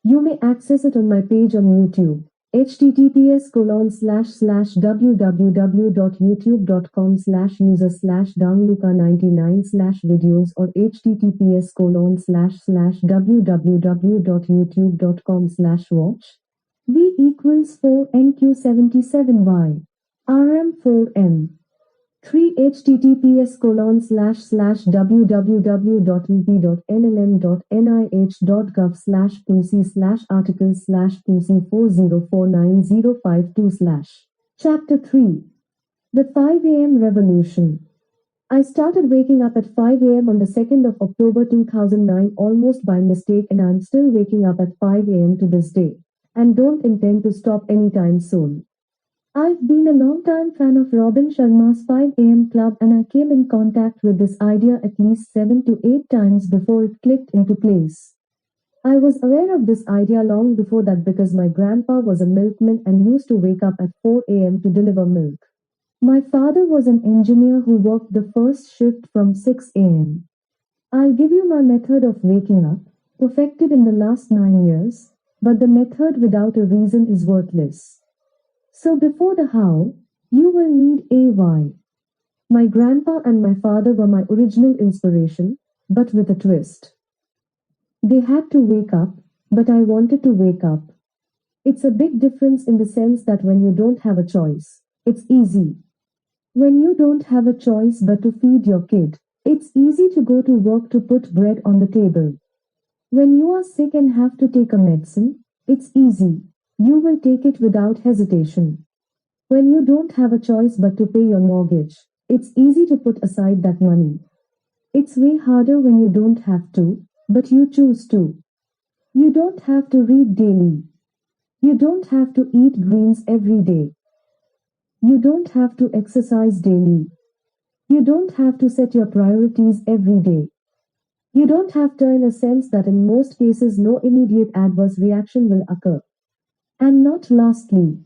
You may access it on my page on YouTube. https://www.youtube.com/user/downluca99/videos or https://www.youtube.com/watch v equals 4nq77y rm4m 3 https://www.up.nlm.nih.gov/pussy/articles/pussy 404905/. Chapter 3. The 5 a.m. Revolution. I started waking up at 5 a.m. on the 2nd of October 2009 almost by mistake, and I'm still waking up at 5 a.m. to this day, and don't intend to stop anytime soon. I've been a long-time fan of Robin Sharma's 5 a.m. Club, and I came in contact with this idea at least 7 to 8 times before it clicked into place. I was aware of this idea long before that because my grandpa was a milkman and used to wake up at 4 a.m. to deliver milk. My father was an engineer who worked the first shift from 6 a.m. I'll give you my method of waking up, perfected in the last 9 years, but the method without a reason is worthless. So before the how, you will need a why. My grandpa and my father were my original inspiration, but with a twist. They had to wake up, but I wanted to wake up. It's a big difference in the sense that when you don't have a choice, it's easy. When you don't have a choice but to feed your kid, it's easy to go to work to put bread on the table. When you are sick and have to take a medicine, it's easy. You will take it without hesitation. When you don't have a choice but to pay your mortgage, it's easy to put aside that money. It's way harder when you don't have to, but you choose to. You don't have to read daily. You don't have to eat greens every day. You don't have to exercise daily. You don't have to set your priorities every day. You don't have to, in a sense that in most cases no immediate adverse reaction will occur. And not lastly,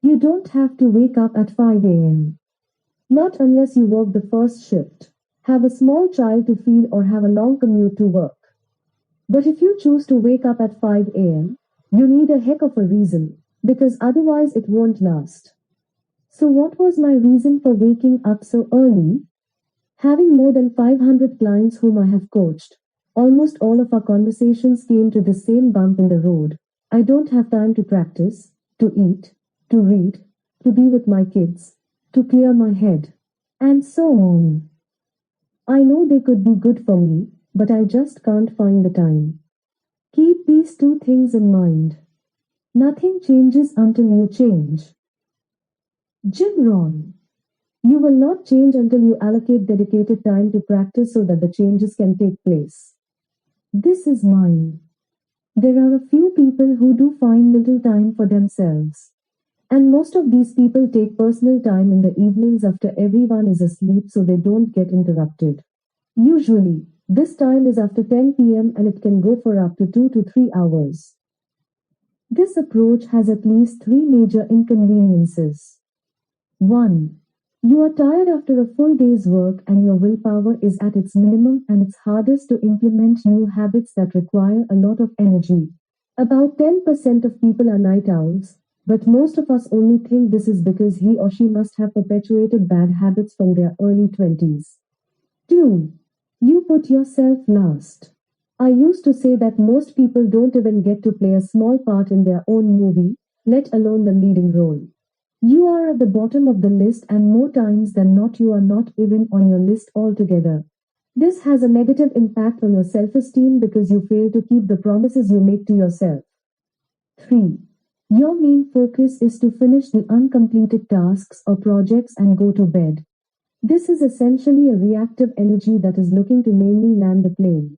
you don't have to wake up at 5 a.m. Not unless you work the first shift, have a small child to feed, or have a long commute to work. But if you choose to wake up at 5 a.m., you need a heck of a reason, because otherwise it won't last. So what was my reason for waking up so early? Having more than 500 clients whom I have coached, almost all of our conversations came to the same bump in the road. I don't have time to practice, to eat, to read, to be with my kids, to clear my head, and so on. I know they could be good for me, but I just can't find the time. Keep these two things in mind. Nothing changes until you change. Jim Rohn. You will not change until you allocate dedicated time to practice so that the changes can take place. This is mine. There are a few people who do find little time for themselves. And most of these people take personal time in the evenings after everyone is asleep so they don't get interrupted. Usually, this time is after 10 p.m. and it can go for up to 2 to 3 hours. This approach has at least 3 major inconveniences. 1. You are tired after a full day's work and your willpower is at its minimum, and it's hardest to implement new habits that require a lot of energy. About 10% of people are night owls, but most of us only think this is because he or she must have perpetuated bad habits from their early 20s. 2. You put yourself last. I used to say that most people don't even get to play a small part in their own movie, let alone the leading role. You are at the bottom of the list, and more times than not you are not even on your list altogether. This has a negative impact on your self-esteem because you fail to keep the promises you make to yourself. 3. Your main focus is to finish the uncompleted tasks or projects and go to bed. This is essentially a reactive energy that is looking to mainly land the plane.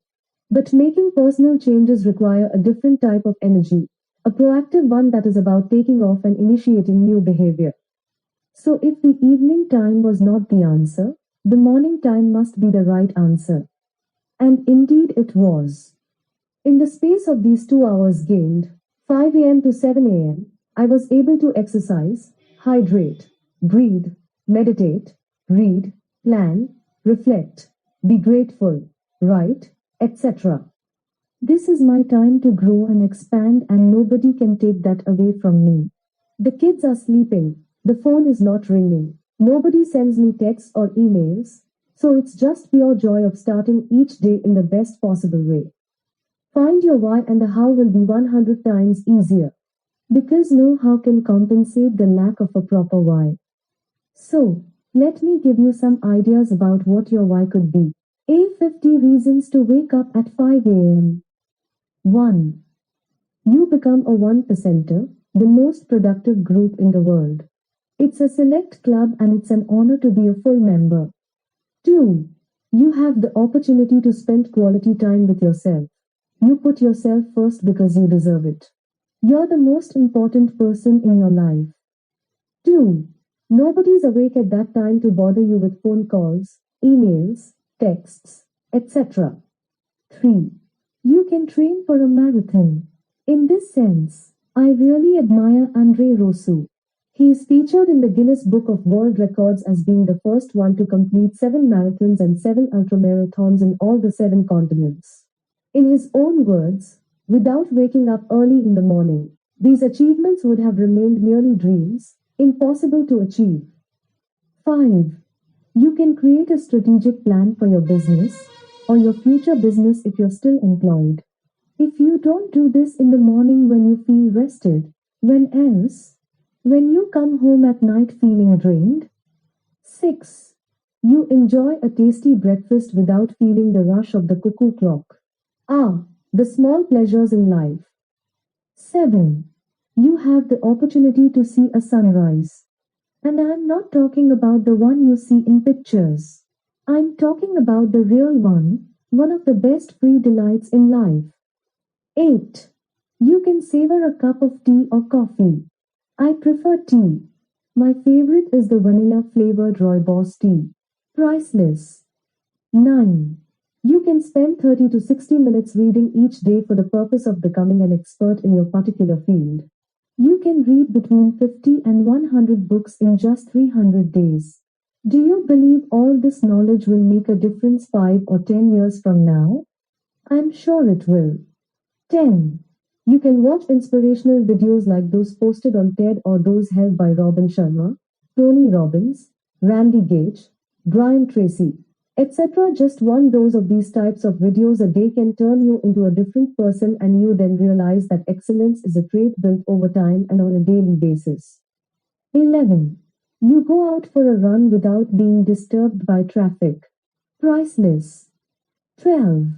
But making personal changes require a different type of energy. A proactive one that is about taking off and initiating new behavior. So if the evening time was not the answer, the morning time must be the right answer. And indeed it was. In the space of these 2 hours gained, 5 a.m. to 7 a.m., I was able to exercise, hydrate, breathe, meditate, read, plan, reflect, be grateful, write, etc. This is my time to grow and expand, and nobody can take that away from me. The kids are sleeping, the phone is not ringing, nobody sends me texts or emails, so it's just pure joy of starting each day in the best possible way. Find your why, and the how will be 100 times easier. Because no how can compensate the lack of a proper why. So, let me give you some ideas about what your why could be. 50 reasons to wake up at 5 a.m. 1. You become a 1%er, the most productive group in the world. It's a select club and it's an honor to be a full member. 2. You have the opportunity to spend quality time with yourself. You put yourself first because you deserve it. You're the most important person in your life. 2. Nobody's awake at that time to bother you with phone calls, emails, texts, etc. 3. You can train for a marathon. In this sense, I really admire Andre Rosu. He is featured in the Guinness Book of World Records as being the first one to complete 7 marathons and 7 ultramarathons in all the 7 continents. In his own words, without waking up early in the morning, these achievements would have remained merely dreams, impossible to achieve. 5. You can create a strategic plan for your business or your future business if you're still employed. If you don't do this in the morning when you feel rested, when else? When you come home at night feeling drained? 6. You enjoy a tasty breakfast without feeling the rush of the cuckoo clock. The small pleasures in life. 7. You have the opportunity to see a sunrise. And I'm not talking about the one you see in pictures. I'm talking about the real one of the best free delights in life. 8. You can savor a cup of tea or coffee. I prefer tea. My favorite is the vanilla flavored rooibos tea. Priceless. 9. You can spend 30 to 60 minutes reading each day for the purpose of becoming an expert in your particular field. You can read between 50 and 100 books in just 300 days. Do you believe all this knowledge will make a difference 5 or 10 years from now? I'm sure it will. 10. You can watch inspirational videos like those posted on TED or those held by Robin Sharma, Tony Robbins, Randy Gage, Brian Tracy, etc. Just one dose of these types of videos a day can turn you into a different person, and you then realize that excellence is a trait built over time and on a daily basis. 11. You go out for a run without being disturbed by traffic. Priceless. 12.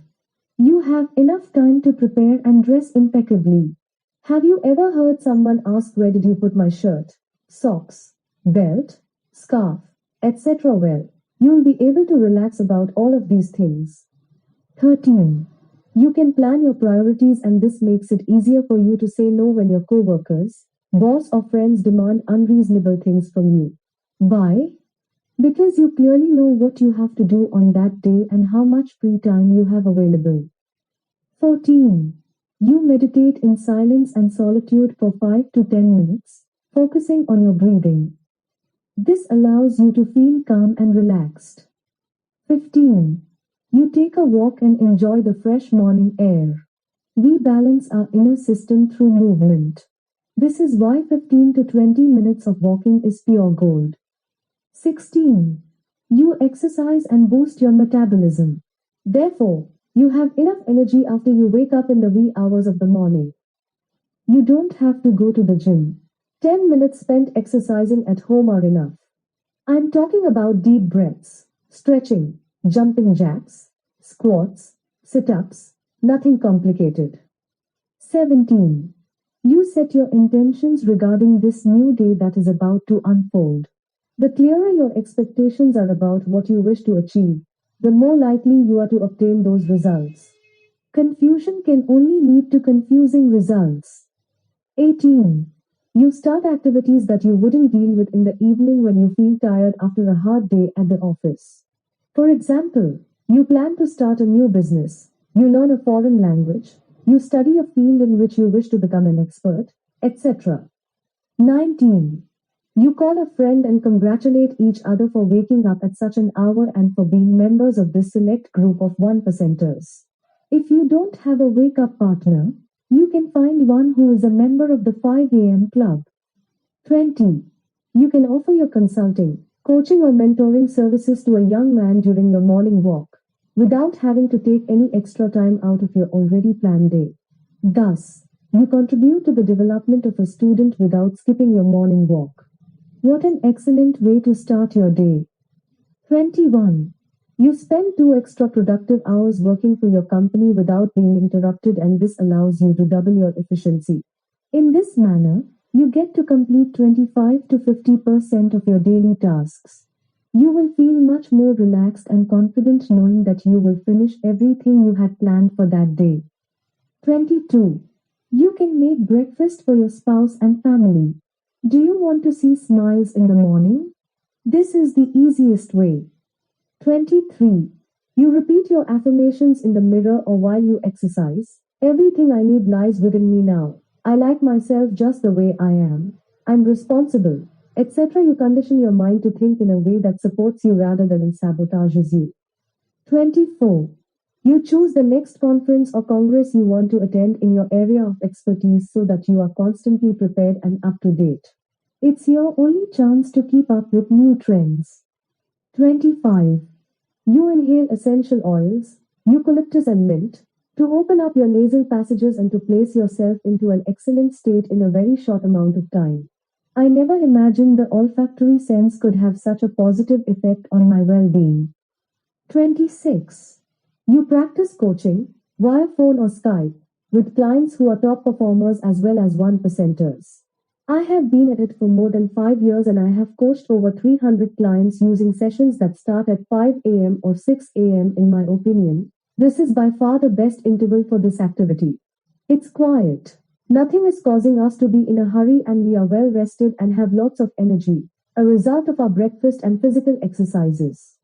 You have enough time to prepare and dress impeccably. Have you ever heard someone ask, where did you put my shirt, socks, belt, scarf, etc.? Well, you'll be able to relax about all of these things. 13. You can plan your priorities, and this makes it easier for you to say no when your coworkers, boss or friends demand unreasonable things from you. Why? Because you clearly know what you have to do on that day and how much free time you have available. 14. You meditate in silence and solitude for 5 to 10 minutes, focusing on your breathing. This allows you to feel calm and relaxed. 15. You take a walk and enjoy the fresh morning air. We balance our inner system through movement. This is why 15 to 20 minutes of walking is pure gold. 16. You exercise and boost your metabolism. Therefore, you have enough energy after you wake up in the wee hours of the morning. You don't have to go to the gym. 10 minutes spent exercising at home are enough. I'm talking about deep breaths, stretching, jumping jacks, squats, sit-ups, nothing complicated. 17. You set your intentions regarding this new day that is about to unfold. The clearer your expectations are about what you wish to achieve, the more likely you are to obtain those results. Confusion can only lead to confusing results. 18. You start activities that you wouldn't deal with in the evening when you feel tired after a hard day at the office. For example, you plan to start a new business, you learn a foreign language, you study a field in which you wish to become an expert, etc. 19. You call a friend and congratulate each other for waking up at such an hour and for being members of this select group of 1%ers. If you don't have a wake-up partner, you can find one who is a member of the 5 a.m. club. 20. You can offer your consulting, coaching or mentoring services to a young man during your morning walk, without having to take any extra time out of your already planned day. Thus, you contribute to the development of a student without skipping your morning walk. What an excellent way to start your day. 21. You spend 2 extra productive hours working for your company without being interrupted, and this allows you to double your efficiency. In this manner, you get to complete 25 to 50% of your daily tasks. You will feel much more relaxed and confident knowing that you will finish everything you had planned for that day. 22. You can make breakfast for your spouse and family. Do you want to see smiles in the morning? This is the easiest way. 23. You repeat your affirmations in the mirror or while you exercise. Everything I need lies within me now. I like myself just the way I am. I'm responsible, etc. You condition your mind to think in a way that supports you rather than sabotages you. 24. You choose the next conference or congress you want to attend in your area of expertise so that you are constantly prepared and up to date. It's your only chance to keep up with new trends. 25. You inhale essential oils, eucalyptus and mint, to open up your nasal passages and to place yourself into an excellent state in a very short amount of time. I never imagined the olfactory sense could have such a positive effect on my well-being. 26. You practice coaching, via phone or Skype, with clients who are top performers as well as 1%ers. I have been at it for more than 5 years and I have coached over 300 clients using sessions that start at 5 a.m. or 6 a.m. In my opinion, this is by far the best interval for this activity. It's quiet. Nothing is causing us to be in a hurry and we are well rested and have lots of energy, a result of our breakfast and physical exercises.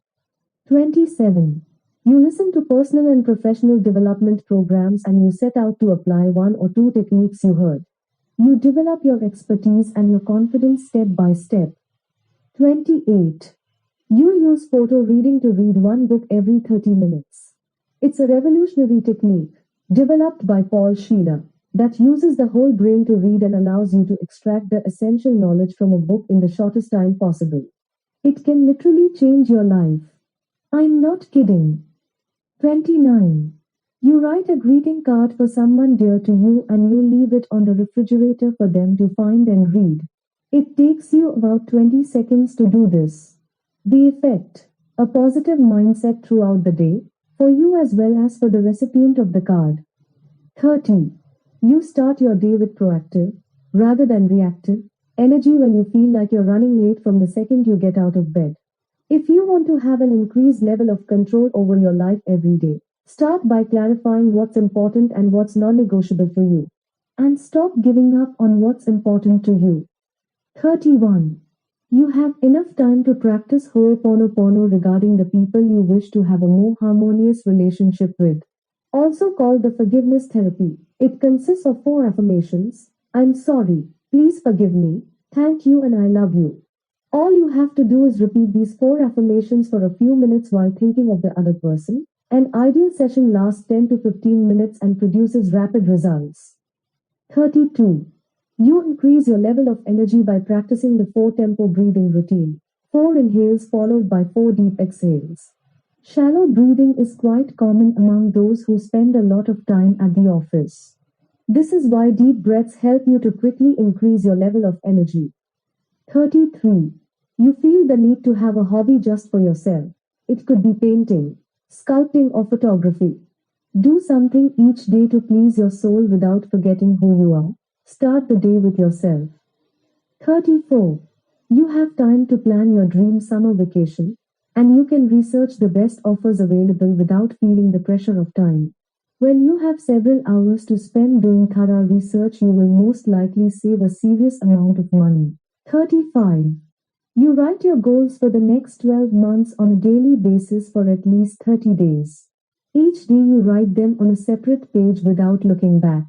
27. You listen to personal and professional development programs and you set out to apply 1 or 2 techniques you heard. You develop your expertise and your confidence step by step. 28. You use photo reading to read 1 book every 30 minutes. It's a revolutionary technique, developed by Paul Sheila, that uses the whole brain to read and allows you to extract the essential knowledge from a book in the shortest time possible. It can literally change your life. I'm not kidding. 29. You write a greeting card for someone dear to you and you leave it on the refrigerator for them to find and read. It takes you about 20 seconds to do this. The effect: a positive mindset throughout the day, for you as well as for the recipient of the card. 30. You start your day with proactive, rather than reactive, energy when you feel like you're running late from the second you get out of bed. If you want to have an increased level of control over your life every day, start by clarifying what's important and what's non-negotiable for you. And stop giving up on what's important to you. 31. You have enough time to practice Ho'oponopono regarding the people you wish to have a more harmonious relationship with. Also called the forgiveness therapy. It consists of 4 affirmations. I'm sorry, please forgive me, thank you and I love you. All you have to do is repeat these 4 affirmations for a few minutes while thinking of the other person. An ideal session lasts 10 to 15 minutes and produces rapid results. 32. You increase your level of energy by practicing the 4-tempo breathing routine. 4 inhales followed by 4 deep exhales. Shallow breathing is quite common among those who spend a lot of time at the office. This is why deep breaths help you to quickly increase your level of energy. 33. You feel the need to have a hobby just for yourself. It could be painting, sculpting or photography. Do something each day to please your soul without forgetting who you are. Start the day with yourself. 34. You have time to plan your dream summer vacation, and you can research the best offers available without feeling the pressure of time. When you have several hours to spend doing thorough research, you will most likely save a serious amount of money. 35. You write your goals for the next 12 months on a daily basis for at least 30 days. Each day you write them on a separate page without looking back.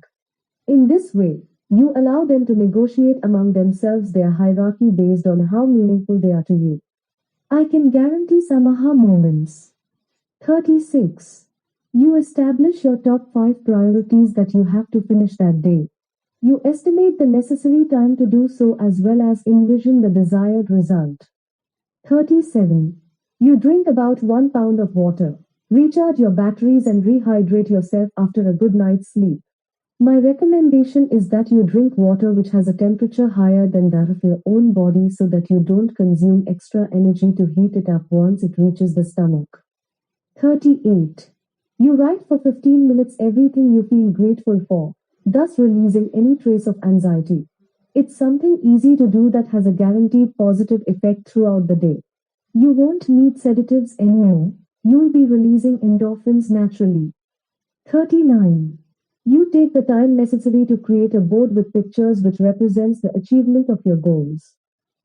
In this way, you allow them to negotiate among themselves their hierarchy based on how meaningful they are to you. I can guarantee some aha moments. 36. You establish your top 5 priorities that you have to finish that day. You estimate the necessary time to do so as well as envision the desired result. 37. You drink about 1 pound of water. Recharge your batteries and rehydrate yourself after a good night's sleep. My recommendation is that you drink water which has a temperature higher than that of your own body so that you don't consume extra energy to heat it up once it reaches the stomach. 38. You write for 15 minutes everything you feel grateful for, thus releasing any trace of anxiety. It's something easy to do that has a guaranteed positive effect throughout the day. You won't need sedatives anymore. You'll be releasing endorphins naturally. 39. You take the time necessary to create a board with pictures which represents the achievement of your goals.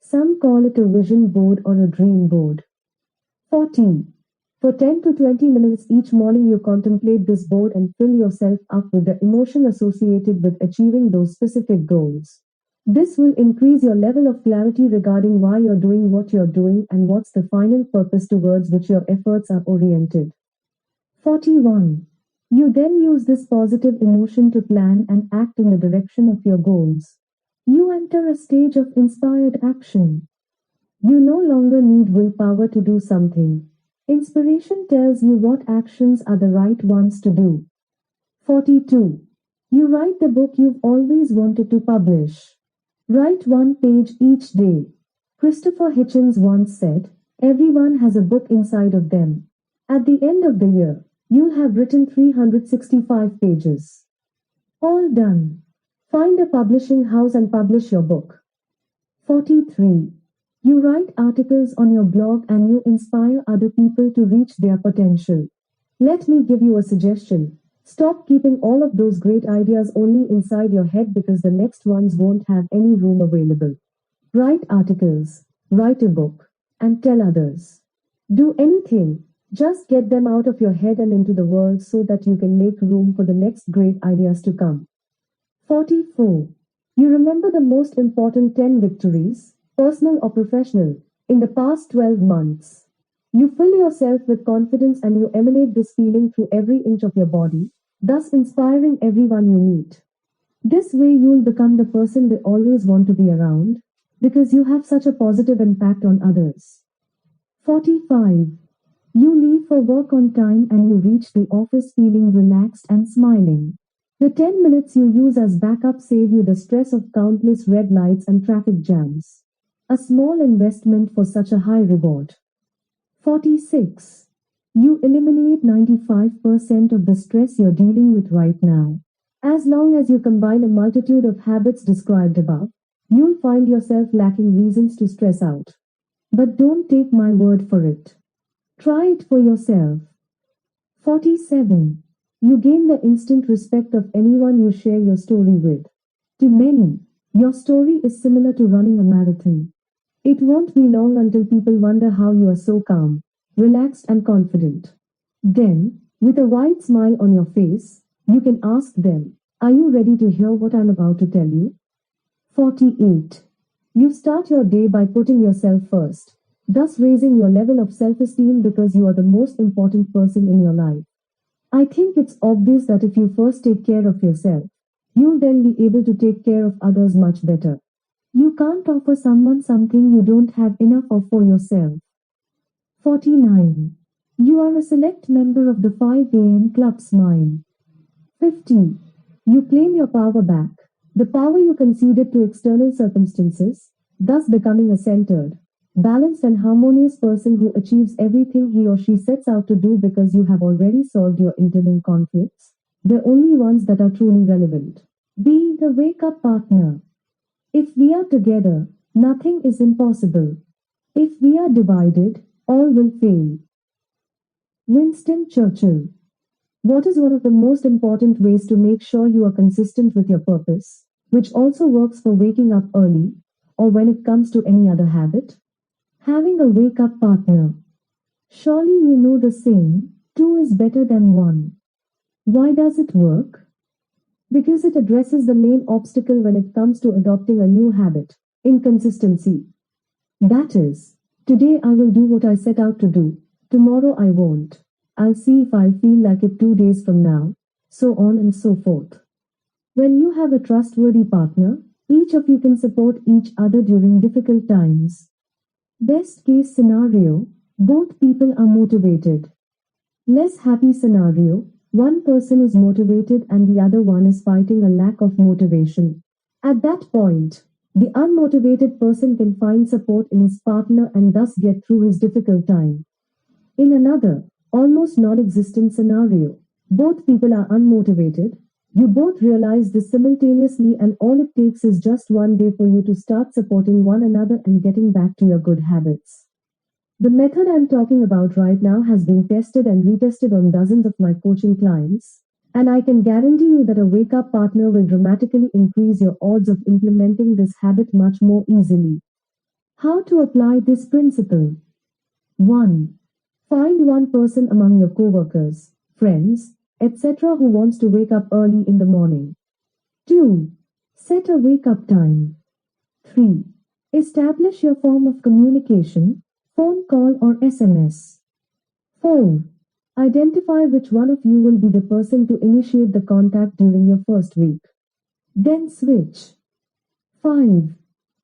Some call it a vision board or a dream board. 40. For 10 to 20 minutes each morning you contemplate this board and fill yourself up with the emotion associated with achieving those specific goals. This will increase your level of clarity regarding why you're doing what you're doing and what's the final purpose towards which your efforts are oriented. 41. You then use this positive emotion to plan and act in the direction of your goals. You enter a stage of inspired action. You no longer need willpower to do something. Inspiration tells you what actions are the right ones to do. 42. You write the book you've always wanted to publish. Write 1 page each day. Christopher Hitchens once said, "Everyone has a book inside of them." At the end of the year, you'll have written 365 pages. All done. Find a publishing house and publish your book. 43. You write articles on your blog and you inspire other people to reach their potential. Let me give you a suggestion. Stop keeping all of those great ideas only inside your head because the next ones won't have any room available. Write articles, write a book, and tell others. Do anything. Just get them out of your head and into the world so that you can make room for the next great ideas to come. 44. You remember the most important 10 victories, personal or professional, in the past 12 months. You fill yourself with confidence and you emanate this feeling through every inch of your body, thus inspiring everyone you meet. This way you'll become the person they always want to be around, because you have such a positive impact on others. 45. You leave for work on time and you reach the office feeling relaxed and smiling. The 10 minutes you use as backup save you the stress of countless red lights and traffic jams. A small investment for such a high reward. 46. You eliminate 95% of the stress you're dealing with right now. As long as you combine a multitude of habits described above, you'll find yourself lacking reasons to stress out. But don't take my word for it. Try it for yourself. 47. You gain the instant respect of anyone you share your story with. To many, your story is similar to running a marathon. It won't be long until people wonder how you are so calm, relaxed and confident. Then, with a wide smile on your face, you can ask them, "Are you ready to hear what I'm about to tell you?" 48. You start your day by putting yourself first, thus raising your level of self-esteem because you are the most important person in your life. I think it's obvious that if you first take care of yourself, you'll then be able to take care of others much better. You can't offer someone something you don't have enough of for yourself. 49. You are a select member of the 5 a.m. Club Smile. 50. You claim your power back, the power you conceded to external circumstances, thus becoming a centered, balanced and harmonious person who achieves everything he or she sets out to do because you have already solved your internal conflicts, the only ones that are truly relevant. Be the wake-up partner. If we are together, nothing is impossible. If we are divided, all will fail. Winston Churchill. What is one of the most important ways to make sure you are consistent with your purpose, which also works for waking up early, or when it comes to any other habit? Having a wake-up partner. Surely you know the saying, 2 is better than 1. Why does it work? Because it addresses the main obstacle when it comes to adopting a new habit, inconsistency. That is, today I will do what I set out to do, tomorrow I won't. I'll see if I'll feel like it 2 days from now, so on and so forth. When you have a trustworthy partner, each of you can support each other during difficult times. Best case scenario, both people are motivated. Less happy scenario, one person is motivated and the other one is fighting a lack of motivation. At that point, the unmotivated person can find support in his partner and thus get through his difficult time. In another, almost non-existent scenario, both people are unmotivated. You both realize this simultaneously and all it takes is just one day for you to start supporting one another and getting back to your good habits. The method I'm talking about right now has been tested and retested on dozens of my coaching clients, and I can guarantee you that a wake-up partner will dramatically increase your odds of implementing this habit much more easily. How to apply this principle? 1. Find one person among your coworkers, friends, etc. who wants to wake up early in the morning. 2. Set a wake-up time. 3. Establish your form of communication, phone call or SMS. 4. Identify which one of you will be the person to initiate the contact during your first week. Then switch. 5.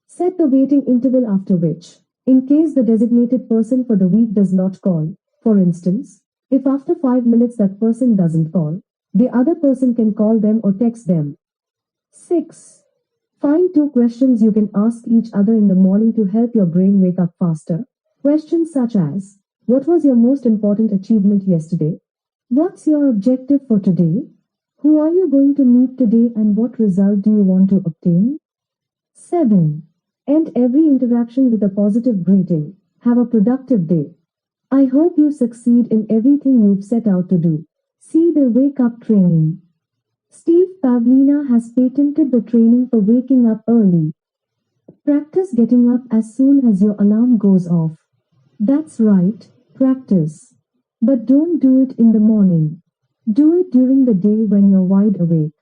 Set the waiting interval after which, in case the designated person for the week does not call, for instance, if after 5 minutes that person doesn't call, the other person can call them or text them. 6. Find 2 questions you can ask each other in the morning to help your brain wake up faster. Questions such as, what was your most important achievement yesterday? What's your objective for today? Who are you going to meet today and what result do you want to obtain? 7. End every interaction with a positive greeting. Have a productive day. I hope you succeed in everything you've set out to do. See the Wake Up Training. Steve Pavlina has patented the training for waking up early. Practice getting up as soon as your alarm goes off. That's right, practice. But don't do it in the morning. Do it during the day when you're wide awake.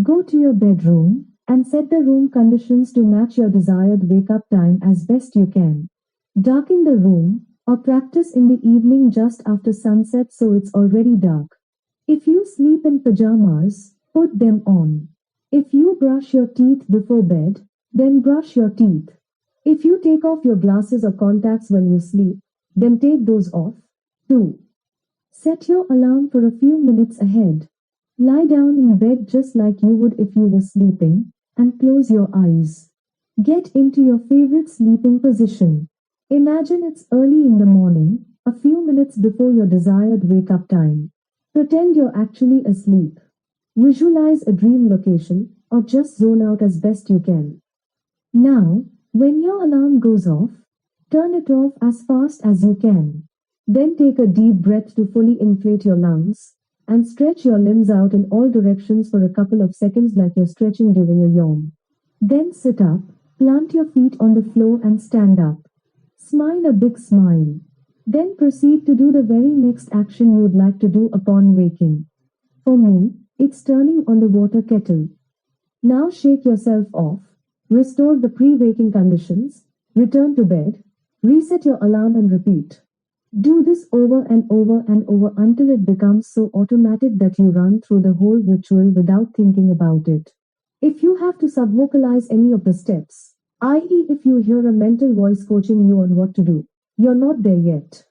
Go to your bedroom and set the room conditions to match your desired wake-up time as best you can. Darken the room or practice in the evening just after sunset so it's already dark. If you sleep in pajamas, put them on. If you brush your teeth before bed, then brush your teeth. If you take off your glasses or contacts when you sleep, then take those off. 2. Set your alarm for a few minutes ahead. Lie down in bed just like you would if you were sleeping, and close your eyes. Get into your favorite sleeping position. Imagine it's early in the morning, a few minutes before your desired wake-up time. Pretend you're actually asleep. Visualize a dream location, or just zone out as best you can. Now, when your alarm goes off, turn it off as fast as you can. Then take a deep breath to fully inflate your lungs, and stretch your limbs out in all directions for a couple of seconds like you're stretching during a yawn. Then sit up, plant your feet on the floor and stand up. Smile a big smile. Then proceed to do the very next action you'd like to do upon waking. For me, it's turning on the water kettle. Now shake yourself off, restore the pre-waking conditions, return to bed, reset your alarm and repeat. Do this over and over and over until it becomes so automatic that you run through the whole ritual without thinking about it. If you have to sub-vocalize any of the steps, i.e. if you hear a mental voice coaching you on what to do, you're not there yet.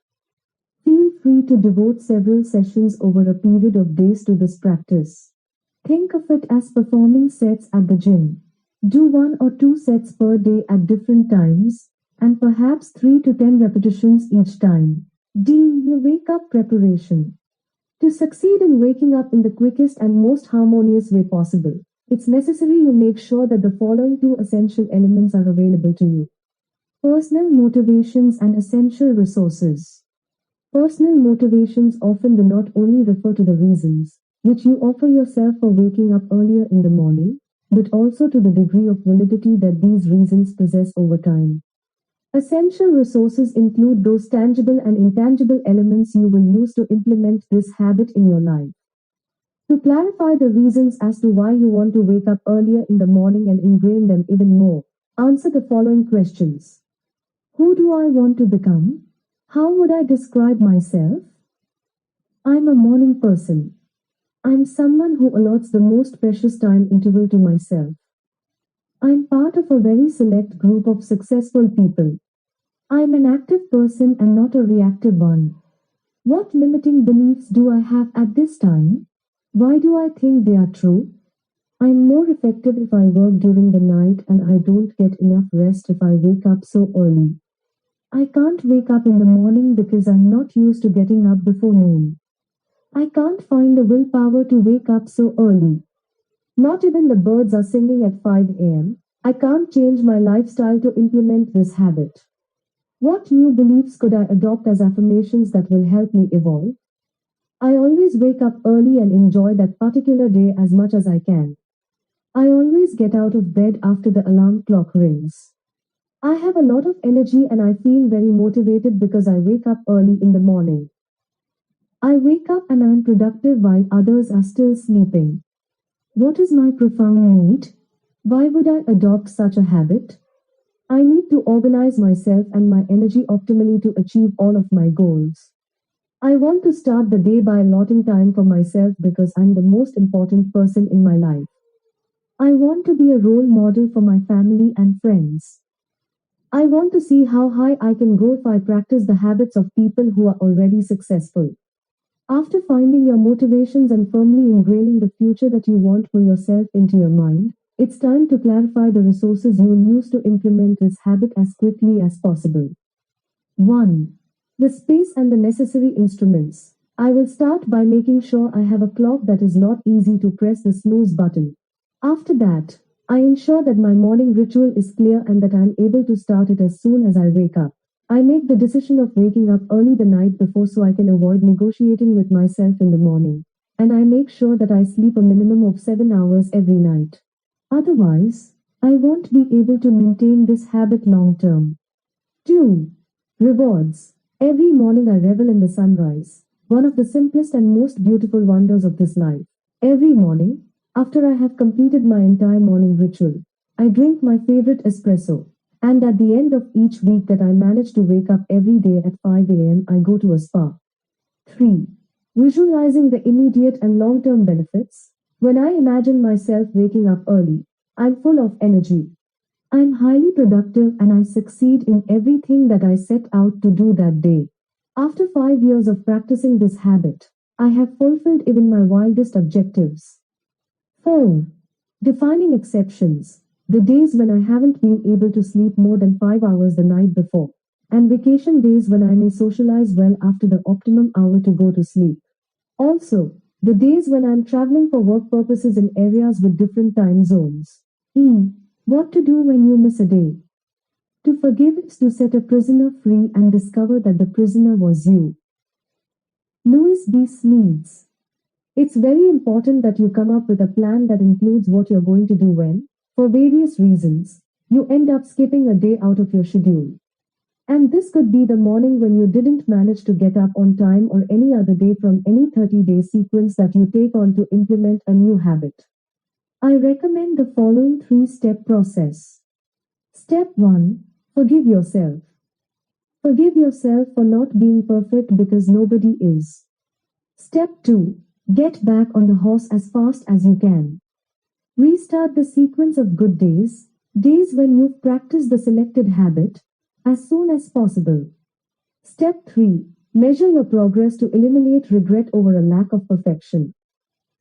Feel free to devote several sessions over a period of days to this practice. Think of it as performing sets at the gym. Do 1 or 2 sets per day at different times, and perhaps 3 to 10 repetitions each time. D. Your wake-up preparation. To succeed in waking up in the quickest and most harmonious way possible, it's necessary you make sure that the following 2 essential elements are available to you. Personal motivations and essential resources. Personal motivations often do not only refer to the reasons which you offer yourself for waking up earlier in the morning, but also to the degree of validity that these reasons possess over time. Essential resources include those tangible and intangible elements you will use to implement this habit in your life. To clarify the reasons as to why you want to wake up earlier in the morning and ingrain them even more, answer the following questions. Who do I want to become? How would I describe myself? I'm a morning person. I'm someone who allots the most precious time interval to myself. I'm part of a very select group of successful people. I'm an active person and not a reactive one. What limiting beliefs do I have at this time? Why do I think they are true? I'm more effective if I work during the night and I don't get enough rest if I wake up so early. I can't wake up in the morning because I'm not used to getting up before noon. I can't find the willpower to wake up so early. Not even the birds are singing at 5 a.m. I can't change my lifestyle to implement this habit. What new beliefs could I adopt as affirmations that will help me evolve? I always wake up early and enjoy that particular day as much as I can. I always get out of bed after the alarm clock rings. I have a lot of energy and I feel very motivated because I wake up early in the morning. I wake up and I'm productive while others are still sleeping. What is my profound need? Why would I adopt such a habit? I need to organize myself and my energy optimally to achieve all of my goals. I want to start the day by allotting time for myself because I'm the most important person in my life. I want to be a role model for my family and friends. I want to see how high I can go if I practice the habits of people who are already successful. After finding your motivations and firmly ingraining the future that you want for yourself into your mind, it's time to clarify the resources you will use to implement this habit as quickly as possible. 1. The space and the necessary instruments. I will start by making sure I have a clock that is not easy to press the snooze button. After that, I ensure that my morning ritual is clear and that I am able to start it as soon as I wake up. I make the decision of waking up early the night before so I can avoid negotiating with myself in the morning. And I make sure that I sleep a minimum of 7 hours every night. Otherwise, I won't be able to maintain this habit long term. 2. Rewards. Every morning I revel in the sunrise, one of the simplest and most beautiful wonders of this life. Every morning, after I have completed my entire morning ritual, I drink my favorite espresso. And at the end of each week that I manage to wake up every day at 5 a.m., I go to a spa. 3. Visualizing the immediate and long-term benefits. When I imagine myself waking up early, I'm full of energy. I'm highly productive and I succeed in everything that I set out to do that day. After 5 years of practicing this habit, I have fulfilled even my wildest objectives. 4. Defining exceptions. The days when I haven't been able to sleep more than 5 hours the night before, and vacation days when I may socialize well after the optimum hour to go to sleep. Also, the days when I'm traveling for work purposes in areas with different time zones. What to do when you miss a day? To forgive is to set a prisoner free and discover that the prisoner was you. Louis B. Smedes. It's very important that you come up with a plan that includes what you're going to do when, for various reasons, you end up skipping a day out of your schedule. And this could be the morning when you didn't manage to get up on time or any other day from any 30-day sequence that you take on to implement a new habit. I recommend the following 3-step process. Step 1. Forgive yourself. Forgive yourself for not being perfect because nobody is. Step 2. Get back on the horse as fast as you can. Restart the sequence of good days, days when you've practiced the selected habit, as soon as possible. Step 3. Measure your progress to eliminate regret over a lack of perfection.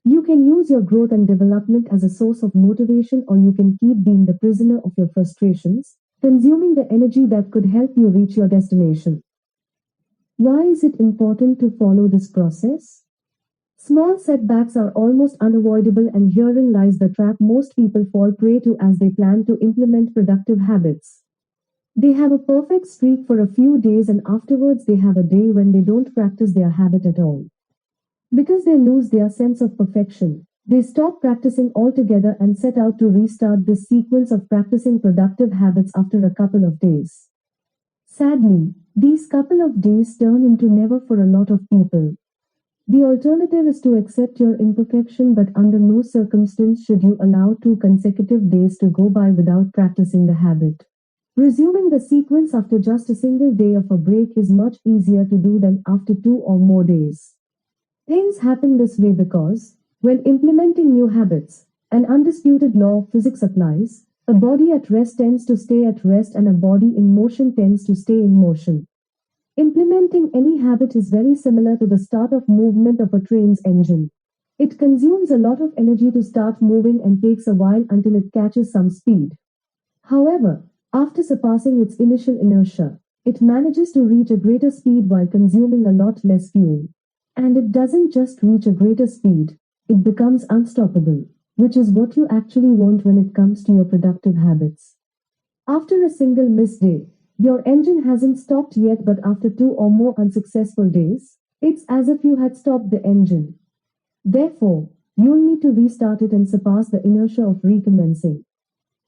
You can use your growth and development as a source of motivation, or you can keep being the prisoner of your frustrations, consuming the energy that could help you reach your destination. Why is it important to follow this process? Small setbacks are almost unavoidable, and herein lies the trap most people fall prey to as they plan to implement productive habits. They have a perfect streak for a few days and afterwards they have a day when they don't practice their habit at all. Because they lose their sense of perfection, they stop practicing altogether and set out to restart this sequence of practicing productive habits after a couple of days. Sadly, these couple of days turn into never for a lot of people. The alternative is to accept your imperfection, but under no circumstance should you allow 2 consecutive days to go by without practicing the habit. Resuming the sequence after just a single day of a break is much easier to do than after 2 or more days. Things happen this way because, when implementing new habits, an undisputed law of physics applies. A body at rest tends to stay at rest and a body in motion tends to stay in motion. Implementing any habit is very similar to the start of movement of a train's engine. It consumes a lot of energy to start moving and takes a while until it catches some speed. However, after surpassing its initial inertia, it manages to reach a greater speed while consuming a lot less fuel. And it doesn't just reach a greater speed, it becomes unstoppable, which is what you actually want when it comes to your productive habits. After a single missed day, your engine hasn't stopped yet, but after 2 or more unsuccessful days, it's as if you had stopped the engine. Therefore, you'll need to restart it and surpass the inertia of recommencing.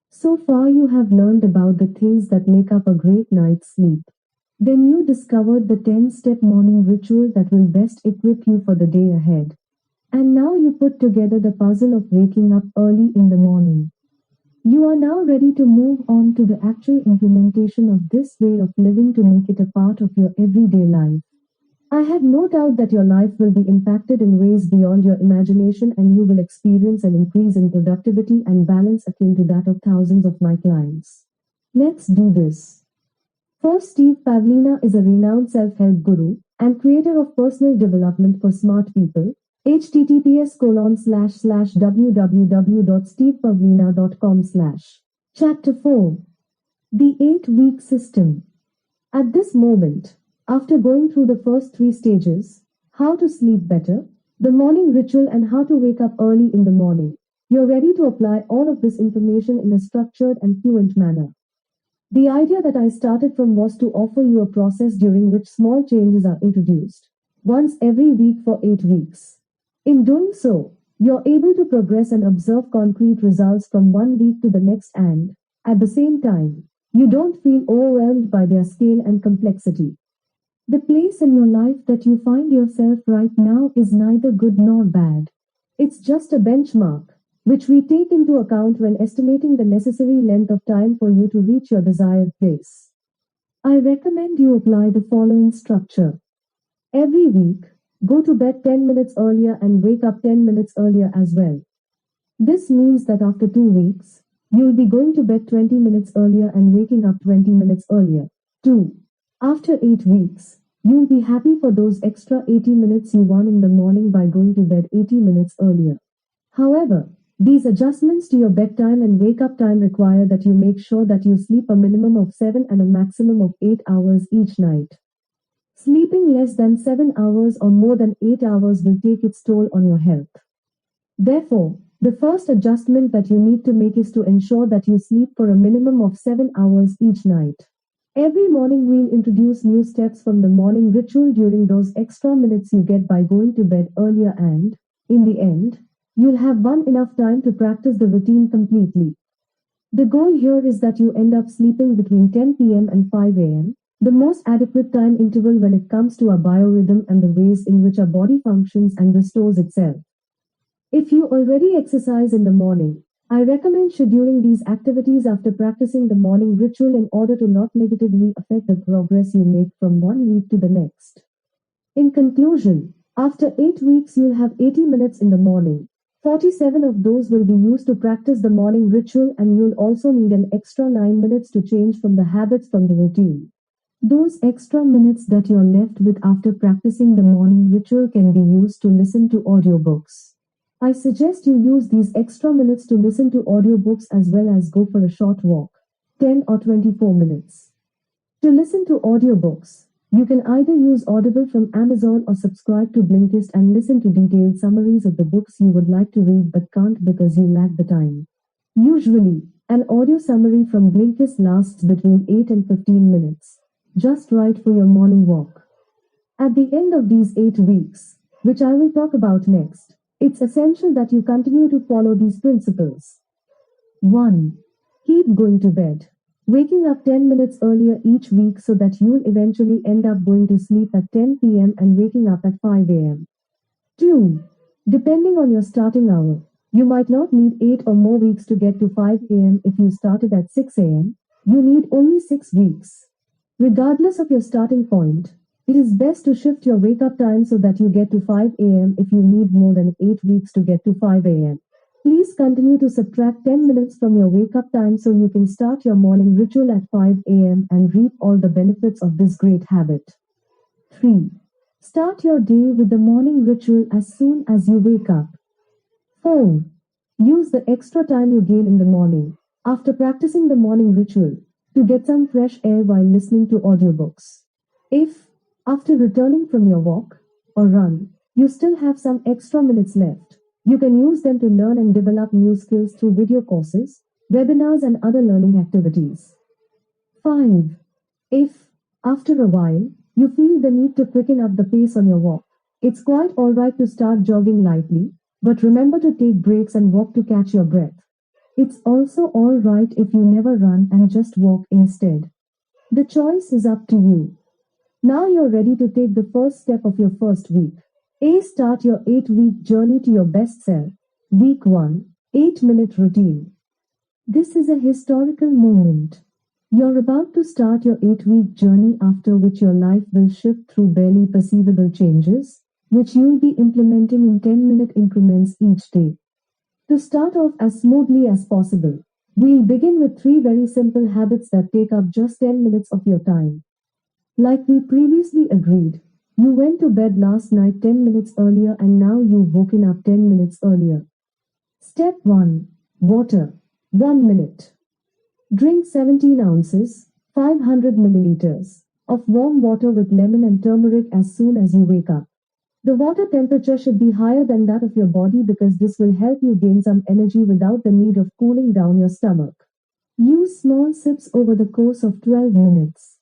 So far, you have learned about the things that make up a great night's sleep. Then you discovered the 10-step morning ritual that will best equip you for the day ahead. And now you put together the puzzle of waking up early in the morning. You are now ready to move on to the actual implementation of this way of living to make it a part of your everyday life. I have no doubt that your life will be impacted in ways beyond your imagination and you will experience an increase in productivity and balance akin to that of thousands of my clients. Let's do this. First, Steve Pavlina is a renowned self-help guru and creator of personal development for smart people. https://www.stevepavlina.com/ Chapter 4. The 8-week system. At this moment, after going through the first 3 stages, how to sleep better, the morning ritual and how to wake up early in the morning, you're ready to apply all of this information in a structured and fluent manner. The idea that I started from was to offer you a process during which small changes are introduced, once every week for 8 weeks. In doing so, you're able to progress and observe concrete results from one week to the next and, at the same time, you don't feel overwhelmed by their scale and complexity. The place in your life that you find yourself right now is neither good nor bad. It's just a benchmark, which we take into account when estimating the necessary length of time for you to reach your desired place. I recommend you apply the following structure. Every week, go to bed 10 minutes earlier and wake up 10 minutes earlier as well. This means that after 2 weeks, you'll be going to bed 20 minutes earlier and waking up 20 minutes earlier. 2. After 8 weeks, you'll be happy for those extra 80 minutes you won in the morning by going to bed 80 minutes earlier. However, these adjustments to your bedtime and wake-up time require that you make sure that you sleep a minimum of 7 and a maximum of 8 hours each night. Sleeping less than 7 hours or more than 8 hours will take its toll on your health. Therefore, the first adjustment that you need to make is to ensure that you sleep for a minimum of 7 hours each night. Every morning we'll introduce new steps from the morning ritual during those extra minutes you get by going to bed earlier and, in the end, you'll have won enough time to practice the routine completely. The goal here is that you end up sleeping between 10 p.m. and 5 a.m., the most adequate time interval when it comes to our biorhythm and the ways in which our body functions and restores itself. If you already exercise in the morning, I recommend scheduling these activities after practicing the morning ritual in order to not negatively affect the progress you make from one week to the next. In conclusion, after 8 weeks you'll have 80 minutes in the morning. 47 of those will be used to practice the morning ritual and you'll also need an extra 9 minutes to change from the habits from the routine. Those extra minutes that you're left with after practicing the morning ritual can be used to listen to audiobooks. I suggest you use these extra minutes to listen to audiobooks as well as go for a short walk, 10 or 24 minutes. To listen to audiobooks, you can either use Audible from Amazon or subscribe to Blinkist and listen to detailed summaries of the books you would like to read but can't because you lack the time. Usually, an audio summary from Blinkist lasts between 8 and 15 minutes, just right for your morning walk. At the end of these 8 weeks, which I will talk about next, it's essential that you continue to follow these principles. 1. Keep going to bed. Waking up 10 minutes earlier each week so that you'll eventually end up going to sleep at 10 p.m. and waking up at 5 a.m. 2. Depending on your starting hour, you might not need 8 or more weeks to get to 5 a.m. If you started at 6 a.m., you need only 6 weeks. Regardless of your starting point, It is best to shift your wake-up time so that you get to 5 a.m. if you need more than 8 weeks to get to 5 a.m. Please continue to subtract 10 minutes from your wake-up time so you can start your morning ritual at 5 a.m. and reap all the benefits of this great habit. 3. Start your day with the morning ritual as soon as you wake up. 4. Use the extra time you gain in the morning, after practicing the morning ritual, to get some fresh air while listening to audiobooks. If, after returning from your walk or run, you still have some extra minutes left, you can use them to learn and develop new skills through video courses, webinars, and other learning activities. 5. If, after a while, you feel the need to quicken up the pace on your walk, it's quite alright to start jogging lightly, but remember to take breaks and walk to catch your breath. It's also alright if you never run and just walk instead. The choice is up to you. Now you're ready to take the first step of your first week. Start your 8-week journey to your best self. Week 1, 8-minute routine. This is a historical moment. You're about to start your 8-week journey, after which your life will shift through barely perceivable changes, which you'll be implementing in 10-minute increments each day. To start off as smoothly as possible, we'll begin with 3 very simple habits that take up just 10 minutes of your time. Like we previously agreed, you went to bed last night 10 minutes earlier and now you've woken up 10 minutes earlier. Step 1. Water. 1 minute. Drink 17 ounces, 500 milliliters, of warm water with lemon and turmeric as soon as you wake up. The water temperature should be higher than that of your body because this will help you gain some energy without the need of cooling down your stomach. Use small sips over the course of 12 minutes.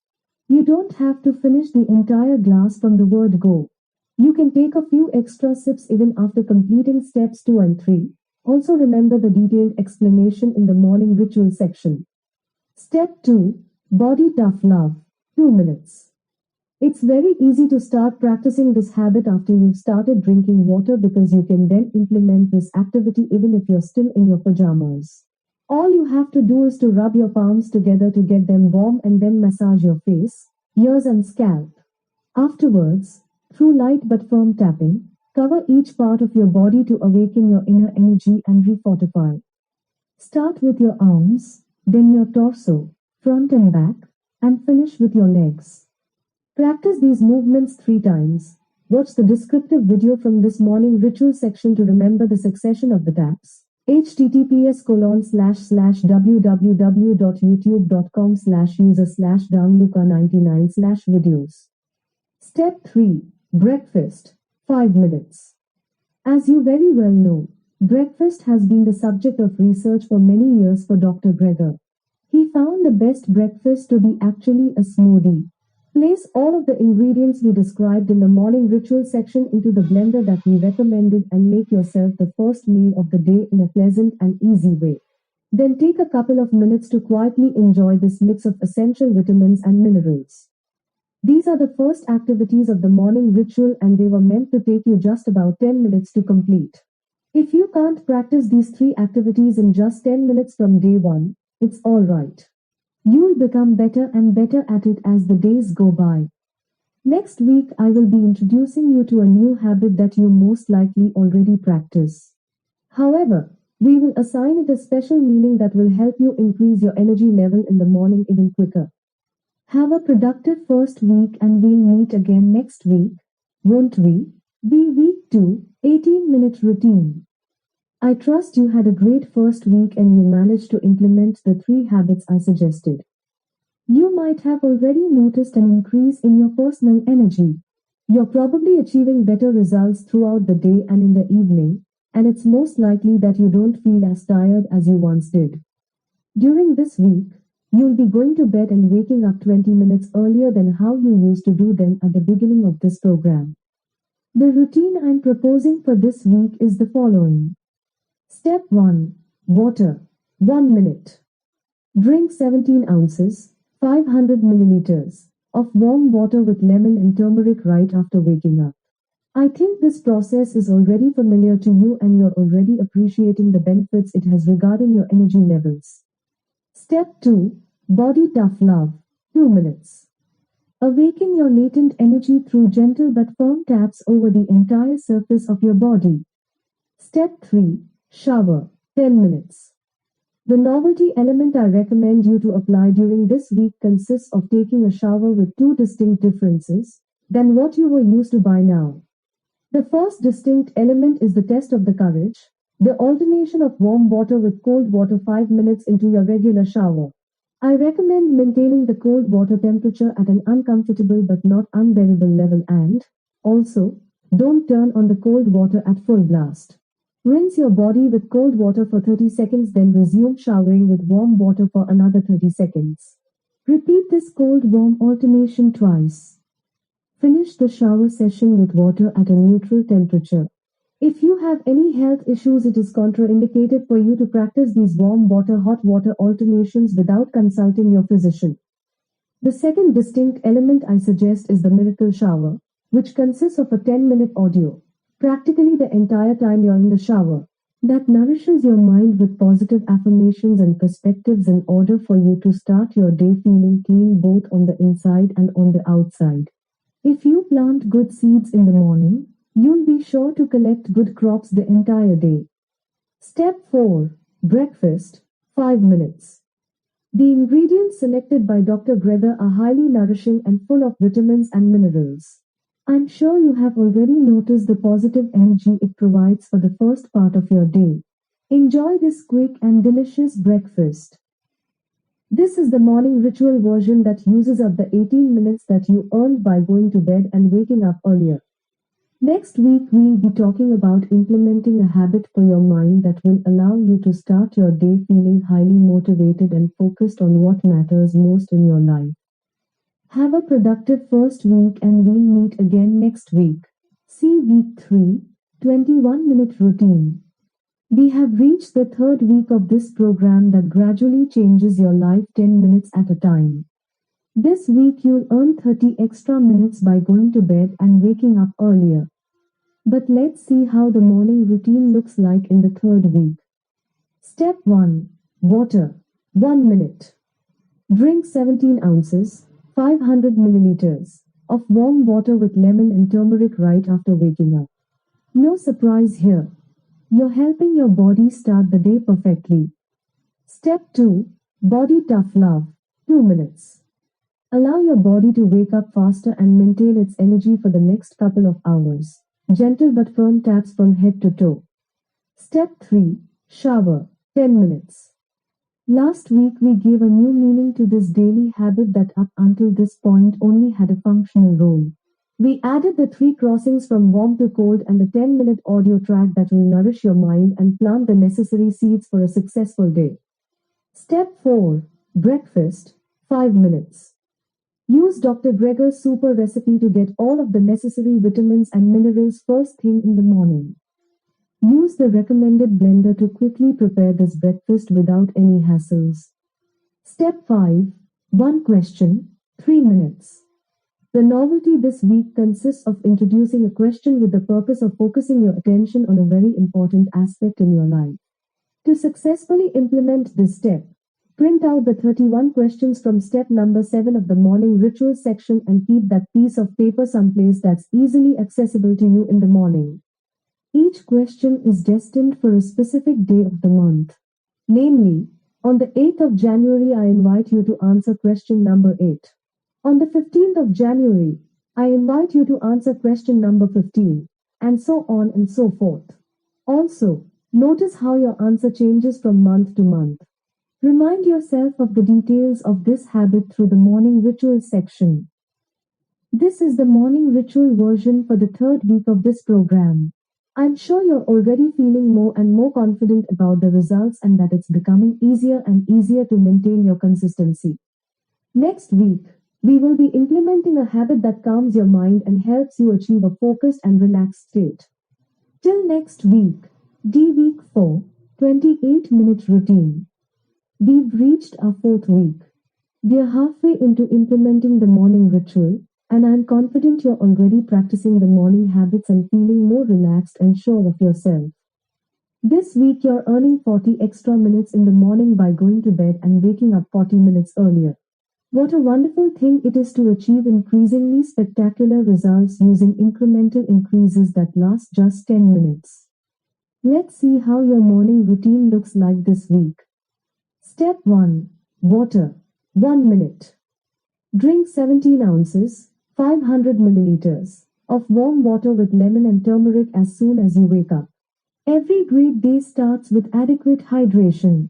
You don't have to finish the entire glass from the word go. You can take a few extra sips even after completing steps 2 and 3. Also remember the detailed explanation in the morning ritual section. Step 2. Body Tough Love. 2 minutes. It's very easy to start practicing this habit after you've started drinking water because you can then implement this activity even if you're still in your pajamas. All you have to do is to rub your palms together to get them warm and then massage your face, ears and scalp. Afterwards, through light but firm tapping, cover each part of your body to awaken your inner energy and refortify. Start with your arms, then your torso, front and back, and finish with your legs. Practice these movements 3 times. Watch the descriptive video from this morning ritual section to remember the succession of the taps. https://www.youtube.com/user/downluca99/videos. Step 3. Breakfast. 5 minutes. As you very well know, breakfast has been the subject of research for many years for Dr. Greger. He found the best breakfast to be actually a smoothie. Place all of the ingredients we described in the morning ritual section into the blender that we recommended and make yourself the first meal of the day in a pleasant and easy way. Then take a couple of minutes to quietly enjoy this mix of essential vitamins and minerals. These are the first activities of the morning ritual and they were meant to take you just about 10 minutes to complete. If you can't practice these 3 activities in just 10 minutes from day 1, it's alright. You'll become better and better at it as the days go by. Next week, I will be introducing you to a new habit that you most likely already practice. However, we will assign it a special meaning that will help you increase your energy level in the morning even quicker. Have a productive first week and we'll meet again next week, won't we? Be week 2, 18-minute routine. I trust you had a great first week and you managed to implement the 3 habits I suggested. You might have already noticed an increase in your personal energy. You're probably achieving better results throughout the day and in the evening, and it's most likely that you don't feel as tired as you once did. During this week, you'll be going to bed and waking up 20 minutes earlier than how you used to do them at the beginning of this program. The routine I'm proposing for this week is the following. Step 1. Water. 1 minute. Drink 17 ounces, 500 milliliters, of warm water with lemon and turmeric right after waking up. I think this process is already familiar to you and you're already appreciating the benefits it has regarding your energy levels. Step 2. Body Tough Love. 2 minutes. Awaken your latent energy through gentle but firm taps over the entire surface of your body. Step 3. Shower. 10 minutes. The novelty element I recommend you to apply during this week consists of taking a shower with two distinct differences than what you were used to by now. The first distinct element is the test of the courage, the alternation of warm water with cold water 5 minutes into your regular shower. I recommend maintaining the cold water temperature at an uncomfortable but not unbearable level and, also, don't turn on the cold water at full blast. Rinse your body with cold water for 30 seconds, then resume showering with warm water for another 30 seconds. Repeat this cold-warm alternation twice. Finish the shower session with water at a neutral temperature. If you have any health issues, it is contraindicated for you to practice these warm water-hot water alternations without consulting your physician. The second distinct element I suggest is the miracle shower, which consists of a 10-minute audio, practically the entire time you're in the shower, that nourishes your mind with positive affirmations and perspectives in order for you to start your day feeling clean both on the inside and on the outside. If you plant good seeds in the morning, you'll be sure to collect good crops the entire day. Step 4. Breakfast. 5 minutes. The ingredients selected by Dr. Greger are highly nourishing and full of vitamins and minerals. I'm sure you have already noticed the positive energy it provides for the first part of your day. Enjoy this quick and delicious breakfast. This is the morning ritual version that uses up the 18 minutes that you earned by going to bed and waking up earlier. Next week, we'll be talking about implementing a habit for your mind that will allow you to start your day feeling highly motivated and focused on what matters most in your life. Have a productive first week and we'll meet again next week. See week 3, 21-minute routine. We have reached the third week of this program that gradually changes your life 10 minutes at a time. This week you'll earn 30 extra minutes by going to bed and waking up earlier. But let's see how the morning routine looks like in the third week. Step 1. Water. 1 minute. Drink 17 ounces, 500 milliliters, of warm water with lemon and turmeric right after waking up. No surprise here. You're helping your body start the day perfectly. Step 2. Body Tough Love. 2 minutes. Allow your body to wake up faster and maintain its energy for the next couple of hours. Gentle but firm taps from head to toe. Step 3. Shower. 10 minutes. Last week we gave a new meaning to this daily habit that up until this point only had a functional role. We added the 3 crossings from warm to cold and the 10-minute audio track that will nourish your mind and plant the necessary seeds for a successful day. Step 4. Breakfast. 5 minutes. Use Dr. Greger's super recipe to get all of the necessary vitamins and minerals first thing in the morning. Use the recommended blender to quickly prepare this breakfast without any hassles. Step 5. 1 question. 3 minutes. The novelty this week consists of introducing a question with the purpose of focusing your attention on a very important aspect in your life. To successfully implement this step, print out the 31 questions from step number 7 of the morning ritual section and keep that piece of paper someplace that's easily accessible to you in the morning. Each question is destined for a specific day of the month. Namely, on the 8th of January, I invite you to answer question number 8. On the 15th of January, I invite you to answer question number 15, and so on and so forth. Also, notice how your answer changes from month to month. Remind yourself of the details of this habit through the morning ritual section. This is the morning ritual version for the third week of this program. I'm sure you're already feeling more and more confident about the results and that it's becoming easier and easier to maintain your consistency. Next week, we will be implementing a habit that calms your mind and helps you achieve a focused and relaxed state. Till next week, week 4, 28-minute routine. We've reached our 4th week. We're halfway into implementing the morning ritual, and I'm confident you're already practicing the morning habits and feeling more relaxed and sure of yourself. This week you're earning 40 extra minutes in the morning by going to bed and waking up 40 minutes earlier. What a wonderful thing it is to achieve increasingly spectacular results using incremental increases that last just 10 minutes. Let's see how your morning routine looks like this week. Step 1. Water. 1 minute. Drink 17 ounces, 500 milliliters, of warm water with lemon and turmeric as soon as you wake up. Every great day starts with adequate hydration.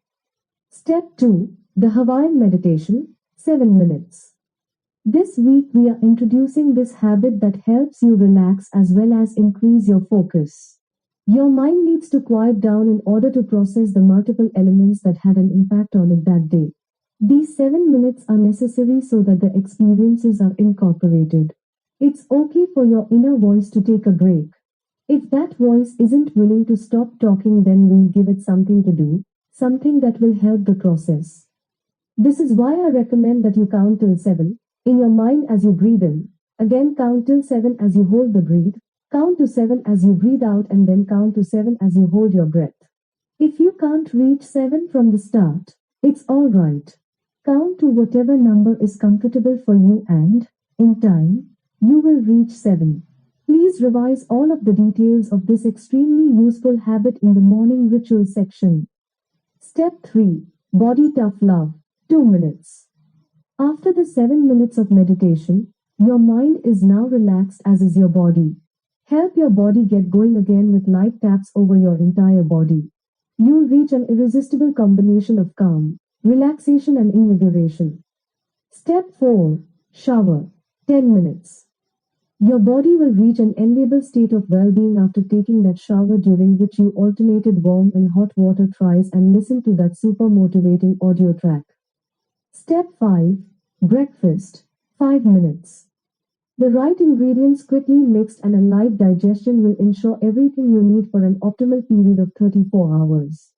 Step 2. The Hawaiian meditation, 7 minutes. This week we are introducing this habit that helps you relax as well as increase your focus. Your mind needs to quiet down in order to process the multiple elements that had an impact on it that day. These 7 minutes are necessary so that the experiences are incorporated. It's okay for your inner voice to take a break. If that voice isn't willing to stop talking, then we'll give it something to do, something that will help the process. This is why I recommend that you count till 7 in your mind as you breathe in. Again, count till 7 as you hold the breath. Count to 7 as you breathe out, and then count to 7 as you hold your breath. If you can't reach 7 from the start, it's alright. Count to whatever number is comfortable for you, and, in time, you will reach 7. Please revise all of the details of this extremely useful habit in the morning ritual section. Step 3. Body Tough Love. 2 minutes. After the 7 minutes of meditation, your mind is now relaxed, as is your body. Help your body get going again with light taps over your entire body. You'll reach an irresistible combination of calm, relaxation and invigoration. Step 4. Shower. 10 minutes. Your body will reach an enviable state of well-being after taking that shower, during which you alternated warm and hot water thrice and listened to that super motivating audio track. Step 5. Breakfast. 5 minutes. The right ingredients quickly mixed and a light digestion will ensure everything you need for an optimal period of 34 hours.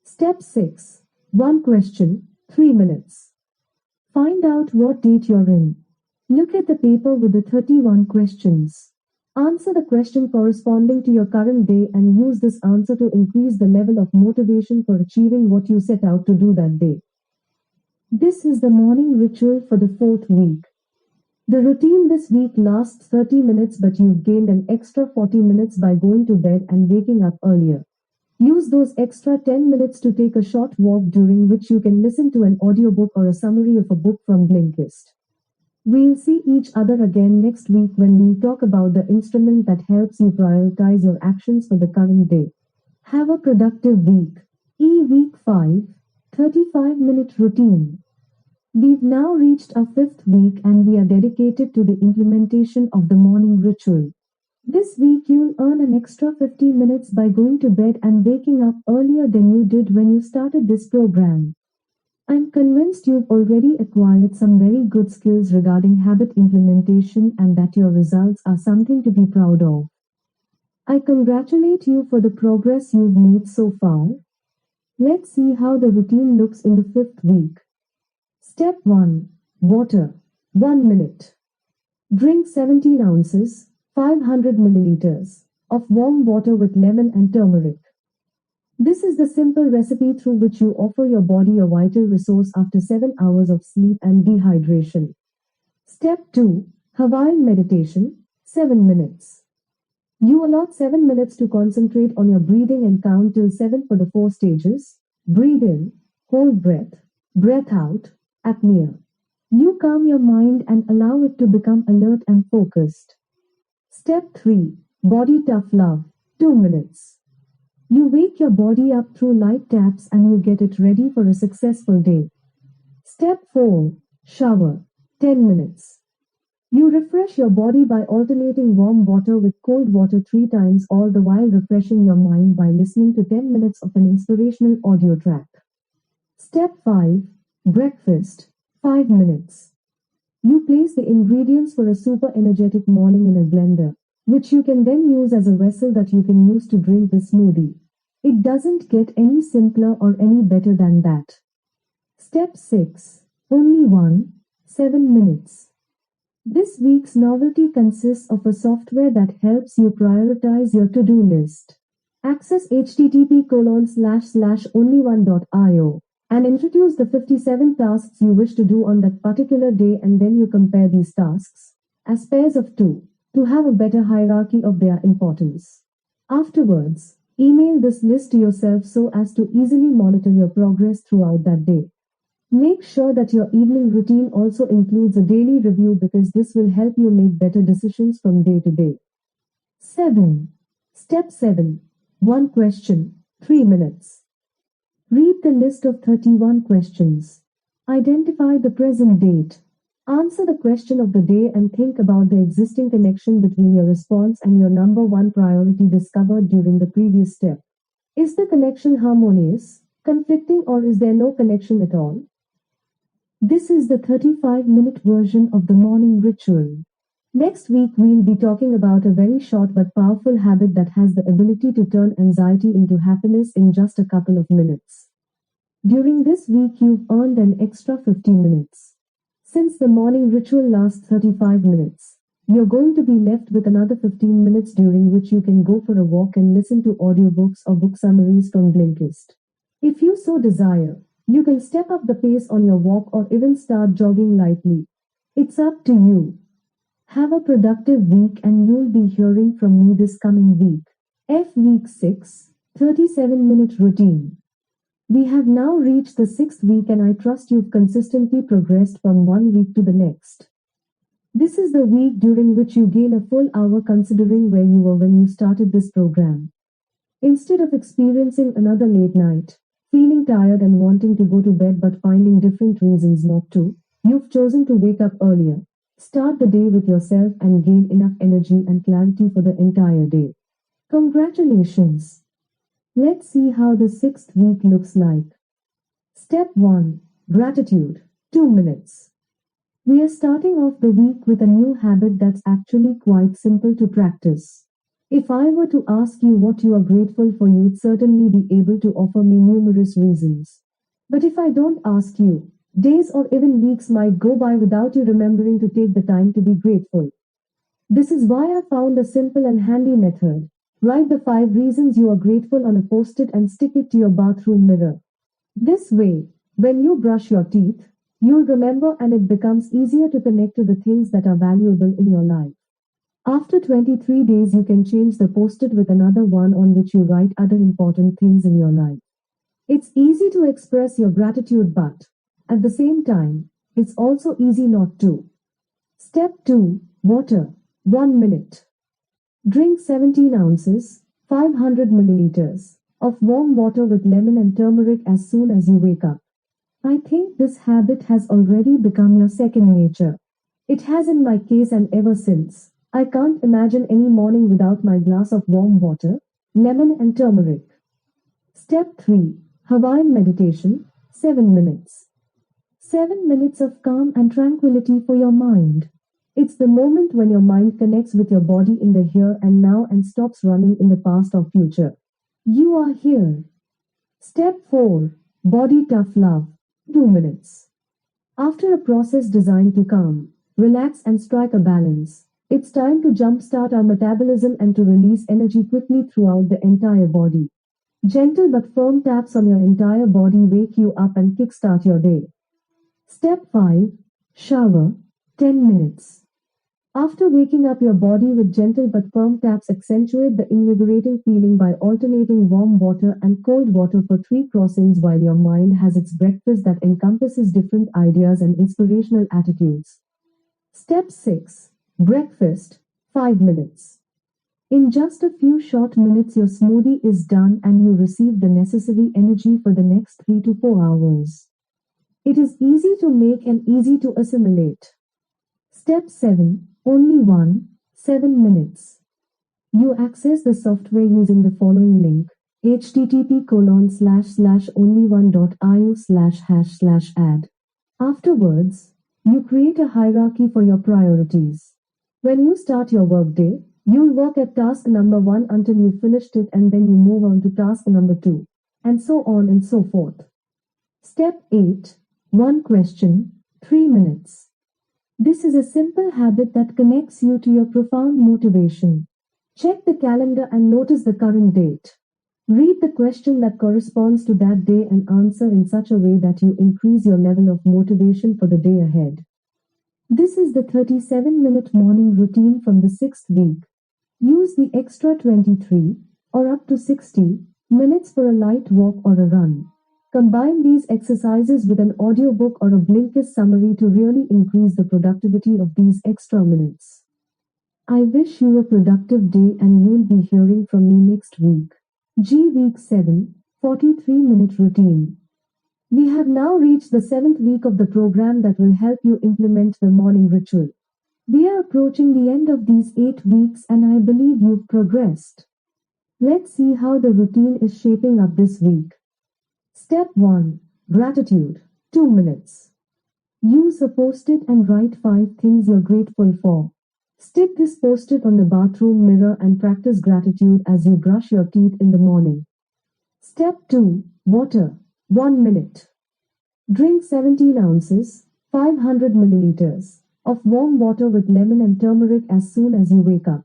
Step 6. One question, 3 minutes. Find out what date you're in. Look at the paper with the 31 questions. Answer the question corresponding to your current day and use this answer to increase the level of motivation for achieving what you set out to do that day. This is the morning ritual for the 4th week. The routine this week lasts 30 minutes, but you've gained an extra 40 minutes by going to bed and waking up earlier. Use those extra 10 minutes to take a short walk, during which you can listen to an audiobook or a summary of a book from Blinkist. We'll see each other again next week when we'll talk about the instrument that helps you prioritize your actions for the current day. Have a productive week. Week 5, 35-minute routine. We've now reached our 5th week and we are dedicated to the implementation of the morning ritual. This week you'll earn an extra 50 minutes by going to bed and waking up earlier than you did when you started this program. I'm convinced you've already acquired some very good skills regarding habit implementation and that your results are something to be proud of. I congratulate you for the progress you've made so far. Let's see how the routine looks in the 5th week. Step 1. Water. 1 minute. Drink 17 ounces, 500 milliliters, of warm water with lemon and turmeric. This is the simple recipe through which you offer your body a vital resource after 7 hours of sleep and dehydration. Step 2. Hawaiian meditation. 7 minutes. You allot 7 minutes to concentrate on your breathing and count till 7 for the 4 stages. Breathe in, hold breath, breath out, apnea. You calm your mind and allow it to become alert and focused. Step 3. Body Tough Love. 2 minutes. You wake your body up through light taps and you get it ready for a successful day. Step 4. Shower. 10 minutes. You refresh your body by alternating warm water with cold water 3 times, all the while refreshing your mind by listening to 10 minutes of an inspirational audio track. Step 5. Breakfast. 5 minutes. You place the ingredients for a super energetic morning in a blender, which you can then use as a vessel that you can use to drink the smoothie. It doesn't get any simpler or any better than that. Step 6. Only 7 minutes. This week's novelty consists of a software that helps you prioritize your to-do list. Access http://only1.io. and introduce the 57 tasks you wish to do on that particular day, and then you compare these tasks as pairs of two to have a better hierarchy of their importance. Afterwards, email this list to yourself so as to easily monitor your progress throughout that day. Make sure that your evening routine also includes a daily review because this will help you make better decisions from day to day. 7. Step 7. One question, 3 minutes. Read the list of 31 questions. Identify the present date. Answer the question of the day and think about the existing connection between your response and your number one priority discovered during the previous step. Is the connection harmonious, conflicting, or is there no connection at all? This is the 35-minute version of the morning ritual. Next week, we'll be talking about a very short but powerful habit that has the ability to turn anxiety into happiness in just a couple of minutes. During this week, you've earned an extra 15 minutes. Since the morning ritual lasts 35 minutes, you're going to be left with another 15 minutes during which you can go for a walk and listen to audiobooks or book summaries from Blinkist. If you so desire, you can step up the pace on your walk or even start jogging lightly. It's up to you. Have a productive week, and you'll be hearing from me this coming week. Week 6, 37-minute routine. We have now reached the 6th week, and I trust you've consistently progressed from one week to the next. This is the week during which you gain a full hour considering where you were when you started this program. Instead of experiencing another late night, feeling tired and wanting to go to bed but finding different reasons not to, you've chosen to wake up earlier. Start the day with yourself and gain enough energy and clarity for the entire day. Congratulations! Let's see how the 6th week looks like. Step 1. Gratitude. 2 minutes. We are starting off the week with a new habit that's actually quite simple to practice. If I were to ask you what you are grateful for, you'd certainly be able to offer me numerous reasons. But if I don't ask you, days or even weeks might go by without you remembering to take the time to be grateful. This is why I found a simple and handy method. Write the 5 reasons you are grateful on a post-it and stick it to your bathroom mirror. This way, when you brush your teeth, you'll remember, and it becomes easier to connect to the things that are valuable in your life. After 23 days, you can change the post-it with another one on which you write other important things in your life. It's easy to express your gratitude, but at the same time, it's also easy not to. Step 2. Water. 1 minute. Drink 17 ounces, 500 milliliters, of warm water with lemon and turmeric as soon as you wake up. I think this habit has already become your second nature. It has in my case, and ever since. I can't imagine any morning without my glass of warm water, lemon and turmeric. Step 3. Hawaiian meditation, 7 minutes. 7 minutes of calm and tranquility for your mind. It's the moment when your mind connects with your body in the here and now and stops running in the past or future. You are here. Step 4. Body tough love, 2 minutes. After a process designed to calm, relax and strike a balance, it's time to jumpstart our metabolism and to release energy quickly throughout the entire body. Gentle but firm taps on your entire body wake you up and kickstart your day. Step 5. Shower, 10 minutes. After waking up, your body with gentle but firm taps accentuate the invigorating feeling by alternating warm water and cold water for 3 crossings while your mind has its breakfast that encompasses different ideas and inspirational attitudes. Step 6. Breakfast, 5 minutes. In just a few short minutes, your smoothie is done and you receive the necessary energy for the next 3 to 4 hours. It is easy to make and easy to assimilate. Step 7. Only 7 minutes. You access the software using the following link: http://onlyone.io/#/ad. Afterwards, you create a hierarchy for your priorities. When you start your workday, you'll work at task number 1 until you've finished it, and then you move on to task number 2, and so on and so forth. Step 8. 1 question, 3 minutes. This is a simple habit that connects you to your profound motivation. Check the calendar and notice the current date. Read the question that corresponds to that day and answer in such a way that you increase your level of motivation for the day ahead. This is the 37-minute morning routine from the 6th week. Use the extra 23 or up to 60 minutes for a light walk or a run. Combine these exercises with an audiobook or a Blinkist summary to really increase the productivity of these extra minutes. I wish you a productive day and you'll be hearing from me next week. Week 7, 43-minute routine. We have now reached the 7th week of the program that will help you implement the morning ritual. We are approaching the end of these 8 weeks and I believe you've progressed. Let's see how the routine is shaping up this week. Step 1. Gratitude. 2 minutes. Use a post-it and write 5 things you're grateful for. Stick this post-it on the bathroom mirror and practice gratitude as you brush your teeth in the morning. Step 2. Water. 1 minute. Drink 17 ounces, 500 milliliters, of warm water with lemon and turmeric as soon as you wake up.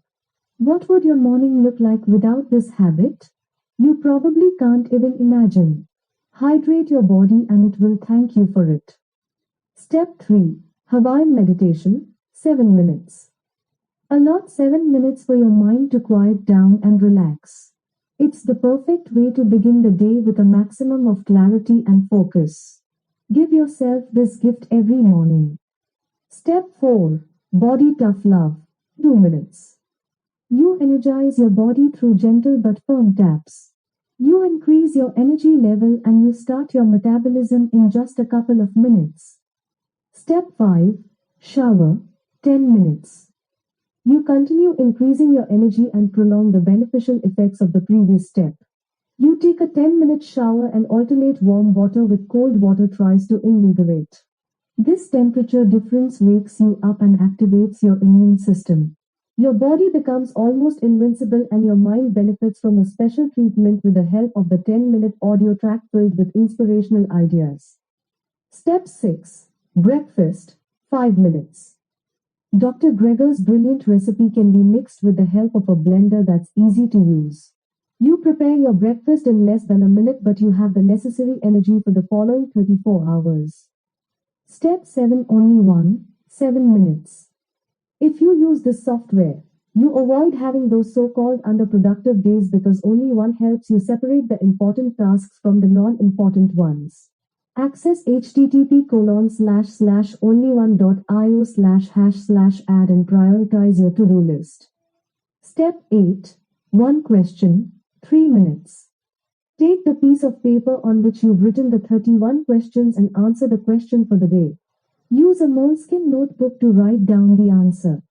What would your morning look like without this habit? You probably can't even imagine. Hydrate your body and it will thank you for it. Step 3. Hawaiian meditation, 7 minutes. Allot 7 minutes for your mind to quiet down and relax. It's the perfect way to begin the day with a maximum of clarity and focus. Give yourself this gift every morning. Step 4. Body Tough Love, 2 minutes. You energize your body through gentle but firm taps. You increase your energy level and you start your metabolism in just a couple of minutes. Step 5. Shower, 10 minutes. You continue increasing your energy and prolong the beneficial effects of the previous step. You take a 10-minute shower and alternate warm water with cold water tries to invigorate. This temperature difference wakes you up and activates your immune system. Your body becomes almost invincible and your mind benefits from a special treatment with the help of the 10-minute audio track filled with inspirational ideas. Step 6. Breakfast, 5 minutes. Dr. Gregor's brilliant recipe can be mixed with the help of a blender that's easy to use. You prepare your breakfast in less than a minute but you have the necessary energy for the following 34 hours. Step 7. Only 7 minutes. If you use this software, you avoid having those so-called underproductive days because only one helps you separate the important tasks from the non-important ones. Access http://onlyone.io/hash/add and prioritize your to-do list. Step 8. One question, 3 minutes. Take the piece of paper on which you've written the 31 questions and answer the question for the day. Use a moleskin notebook to write down the answer.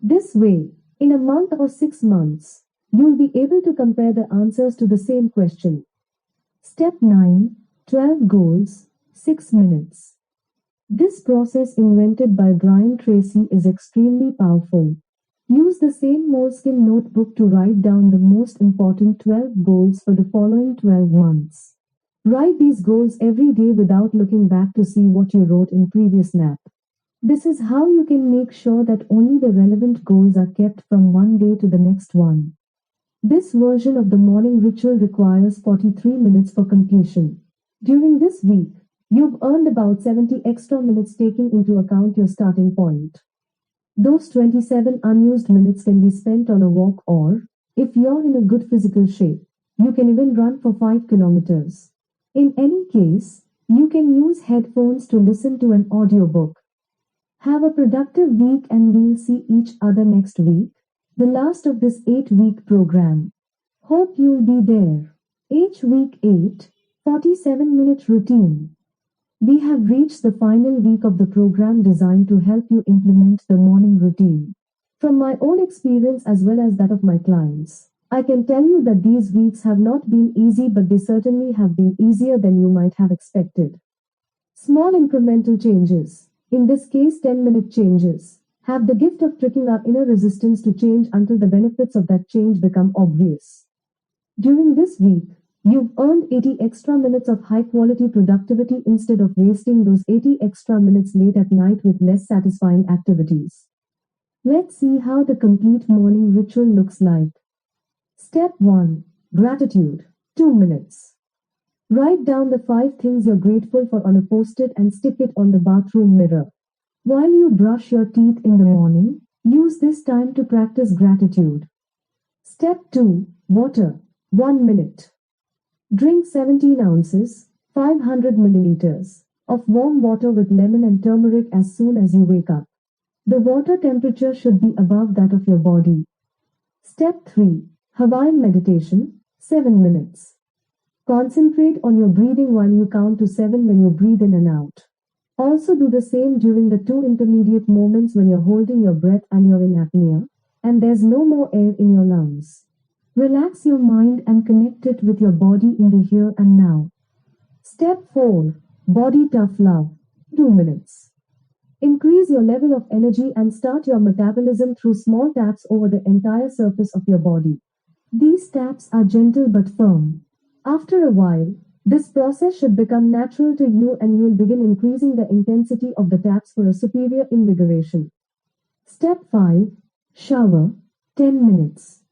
This way, in a month or 6 months, you'll be able to compare the answers to the same question. Step 9. 12 goals, 6 minutes. This process invented by Brian Tracy is extremely powerful. Use the same moleskin notebook to write down the most important 12 goals for the following 12 months. Write these goals every day without looking back to see what you wrote in previous nap. This is how you can make sure that only the relevant goals are kept from one day to the next one. This version of the morning ritual requires 43 minutes for completion. During this week, you've earned about 70 extra minutes taking into account your starting point. Those 27 unused minutes can be spent on a walk or, if you're in a good physical shape, you can even run for 5 kilometers. In any case, you can use headphones to listen to an audiobook. Have a productive week and we'll see each other next week, the last of this 8-week program. Hope you'll be there. Week 8, 47-minute routine. We have reached the final week of the program designed to help you implement the morning routine. From my own experience as well as that of my clients, I can tell you that these weeks have not been easy, but they certainly have been easier than you might have expected. Small incremental changes, in this case 10-minute changes, have the gift of tricking our inner resistance to change until the benefits of that change become obvious. During this week, you've earned 80 extra minutes of high-quality productivity instead of wasting those 80 extra minutes late at night with less satisfying activities. Let's see how the complete morning ritual looks like. Step 1. Gratitude. 2 minutes. Write down the 5 things you're grateful for on a post-it and stick it on the bathroom mirror. While you brush your teeth in the morning, use this time to practice gratitude. Step 2. Water. 1 minute. Drink 17 ounces, 500 milliliters, of warm water with lemon and turmeric as soon as you wake up. The water temperature should be above that of your body. Step 3. Hawaiian meditation. 7 minutes. Concentrate on your breathing while you count to 7 when you breathe in and out. Also do the same during the 2 intermediate moments when you're holding your breath and you're in apnea, and there's no more air in your lungs. Relax your mind and connect it with your body in the here and now. Step 4. Body tough love. 2 minutes. Increase your level of energy and start your metabolism through small taps over the entire surface of your body. These taps are gentle but firm. After a while, this process should become natural to you and you'll begin increasing the intensity of the taps for a superior invigoration. Step 5. Shower. 10 minutes.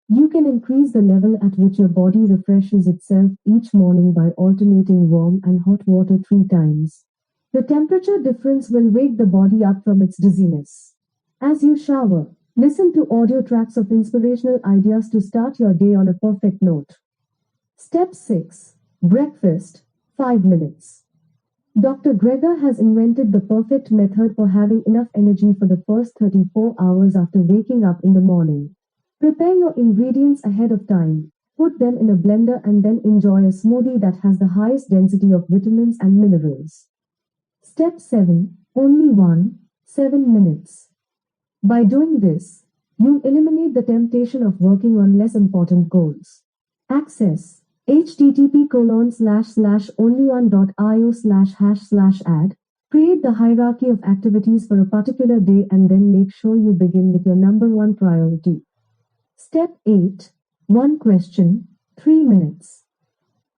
You can increase the level at which your body refreshes itself each morning by alternating warm and hot water 3 times. The temperature difference will wake the body up from its dizziness. As you shower, listen to audio tracks of inspirational ideas to start your day on a perfect note. Step 6. Breakfast. 5 minutes. Dr. Greger has invented the perfect method for having enough energy for the first 34 hours after waking up in the morning. Prepare your ingredients ahead of time. Put them in a blender and then enjoy a smoothie that has the highest density of vitamins and minerals. Step 7. Only 7 minutes. By doing this, you eliminate the temptation of working on less important goals. Access http://onlyon.io/#/ad. Create the hierarchy of activities for a particular day and then make sure you begin with your number 1 priority. Step 8. 1 question, 3 minutes.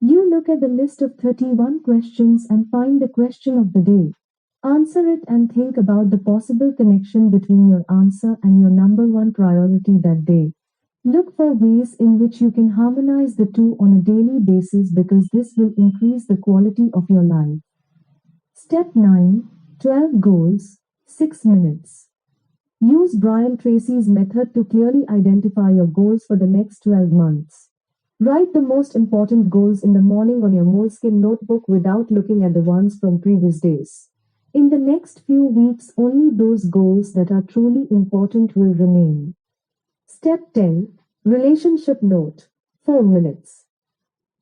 You look at the list of 31 questions and find the question of the day. Answer it and think about the possible connection between your answer and your number 1 priority that day. Look for ways in which you can harmonize the two on a daily basis because this will increase the quality of your life. Step 9. 12 goals, 6 minutes. Use Brian Tracy's method to clearly identify your goals for the next 12 months. Write the most important goals in the morning on your Moleskine notebook without looking at the ones from previous days. In the next few weeks, only those goals that are truly important will remain. Step 10. Relationship note. 4 minutes.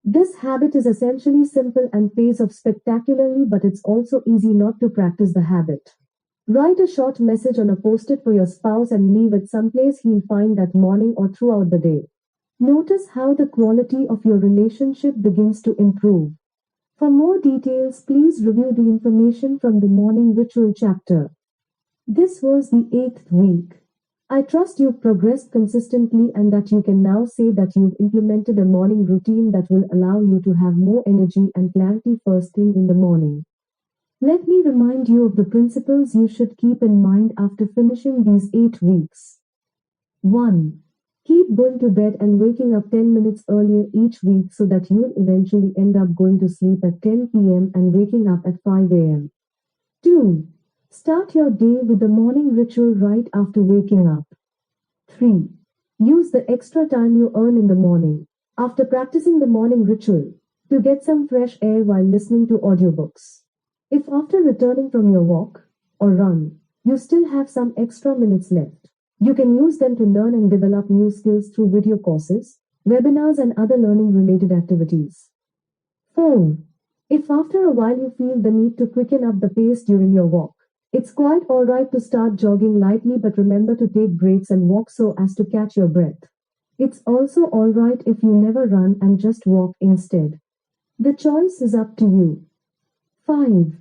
This habit is essentially simple and pays off spectacularly, but it's also easy not to practice the habit. Write a short message on a post-it for your spouse and leave it someplace he'll find that morning or throughout the day. Notice how the quality of your relationship begins to improve. For more details, please review the information from the morning ritual chapter. This was the 8th week. I trust you've progressed consistently and that you can now say that you've implemented a morning routine that will allow you to have more energy and clarity first thing in the morning. Let me remind you of the principles you should keep in mind after finishing these 8 weeks. 1. Keep going to bed and waking up 10 minutes earlier each week so that you'll eventually end up going to sleep at 10 p.m. and waking up at 5 a.m. 2. Start your day with the morning ritual right after waking up. 3. Use the extra time you earn in the morning, after practicing the morning ritual, to get some fresh air while listening to audiobooks. If after returning from your walk or run, you still have some extra minutes left, you can use them to learn and develop new skills through video courses, webinars, and other learning-related activities. 4. If after a while you feel the need to quicken up the pace during your walk, it's quite alright to start jogging lightly, but remember to take breaks and walk so as to catch your breath. It's also alright if you never run and just walk instead. The choice is up to you. 5.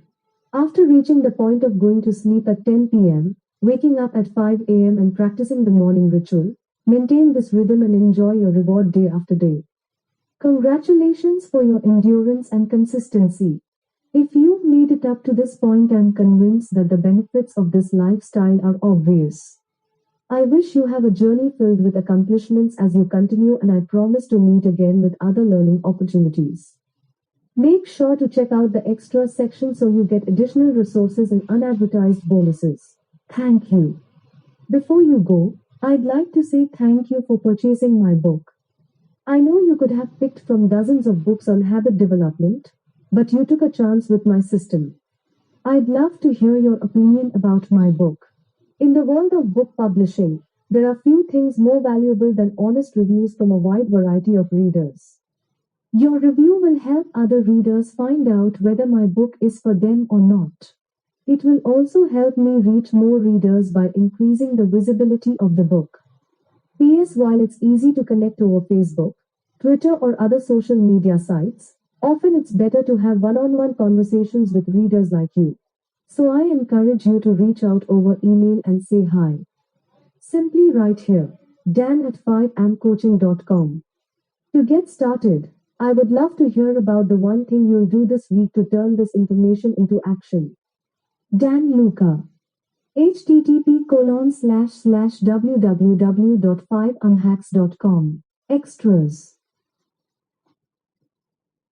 After reaching the point of going to sleep at 10 p.m., waking up at 5 a.m. and practicing the morning ritual, maintain this rhythm and enjoy your reward day after day. Congratulations for your endurance and consistency. If you've made it up to this point, I'm convinced that the benefits of this lifestyle are obvious. I wish you have a journey filled with accomplishments as you continue, and I promise to meet again with other learning opportunities. Make sure to check out the extras section so you get additional resources and unadvertised bonuses. Thank you. Before you go, I'd like to say thank you for purchasing my book. I know you could have picked from dozens of books on habit development, but you took a chance with my system. I'd love to hear your opinion about my book. In the world of book publishing, there are few things more valuable than honest reviews from a wide variety of readers. Your review will help other readers find out whether my book is for them or not. It will also help me reach more readers by increasing the visibility of the book. P.S. While it's easy to connect over Facebook, Twitter, or other social media sites, often it's better to have one-on-one conversations with readers like you. So I encourage you to reach out over email and say hi. Simply write here, dan@5amcoaching.com. To get started, I would love to hear about the one thing you'll do this week to turn this information into action. Dan Luca. http://www.5amhacks.com. Extras.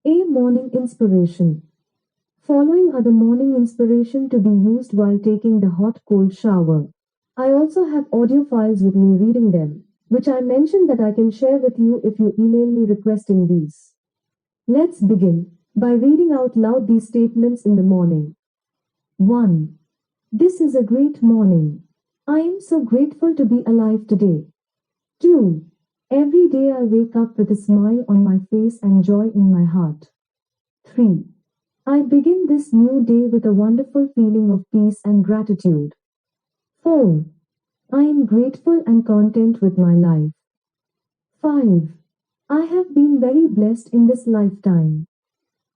A morning inspiration. Following are the morning inspiration to be used while taking the hot-cold shower. I also have audio files with me reading them, which I mentioned that I can share with you if you email me requesting these. Let's begin by reading out loud these statements in the morning. 1. This is a great morning. I am so grateful to be alive today. 2. Every day I wake up with a smile on my face and joy in my heart. 3. I begin this new day with a wonderful feeling of peace and gratitude. 4. I am grateful and content with my life. 5. I have been very blessed in this lifetime.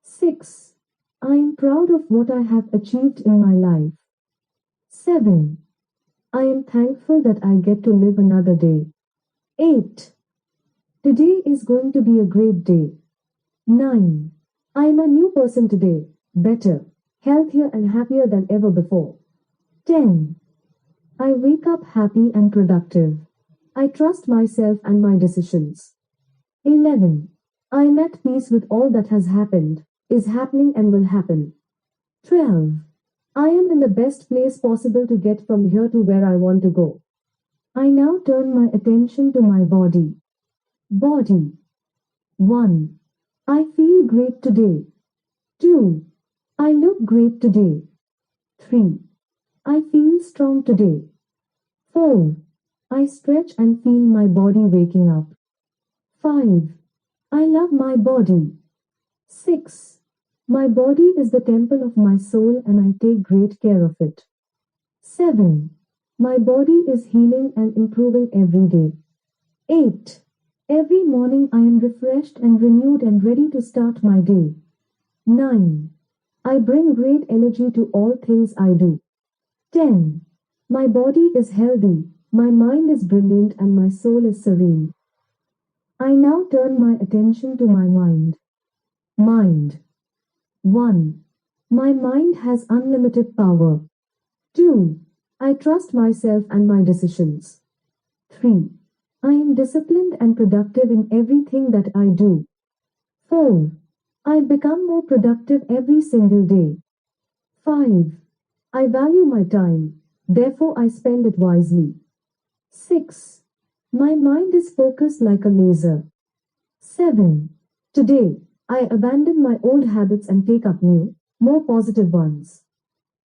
6. I am proud of what I have achieved in my life. 7. I am thankful that I get to live another day. 8. Today is going to be a great day. 9. I am a new person today, better, healthier and happier than ever before. 10. I wake up happy and productive. I trust myself and my decisions. 11. I am at peace with all that has happened, is happening and will happen. 12. I am in the best place possible to get from here to where I want to go. I now turn my attention to my body. Body. 1. I feel great today. 2. I look great today. 3. I feel strong today. 4. I stretch and feel my body waking up. 5. I love my body. 6. My body is the temple of my soul and I take great care of it. 7. My body is healing and improving every day. 8. Every morning I am refreshed and renewed and ready to start my day. 9. I bring great energy to all things I do. 10. My body is healthy, my mind is brilliant and my soul is serene. I now turn my attention to my mind. Mind. 1. My mind has unlimited power. 2. I trust myself and my decisions. 3. I am disciplined and productive in everything that I do. 4. I become more productive every single day. 5. I value my time, therefore I spend it wisely. 6. My mind is focused like a laser. 7. Today, I abandon my old habits and take up new, more positive ones.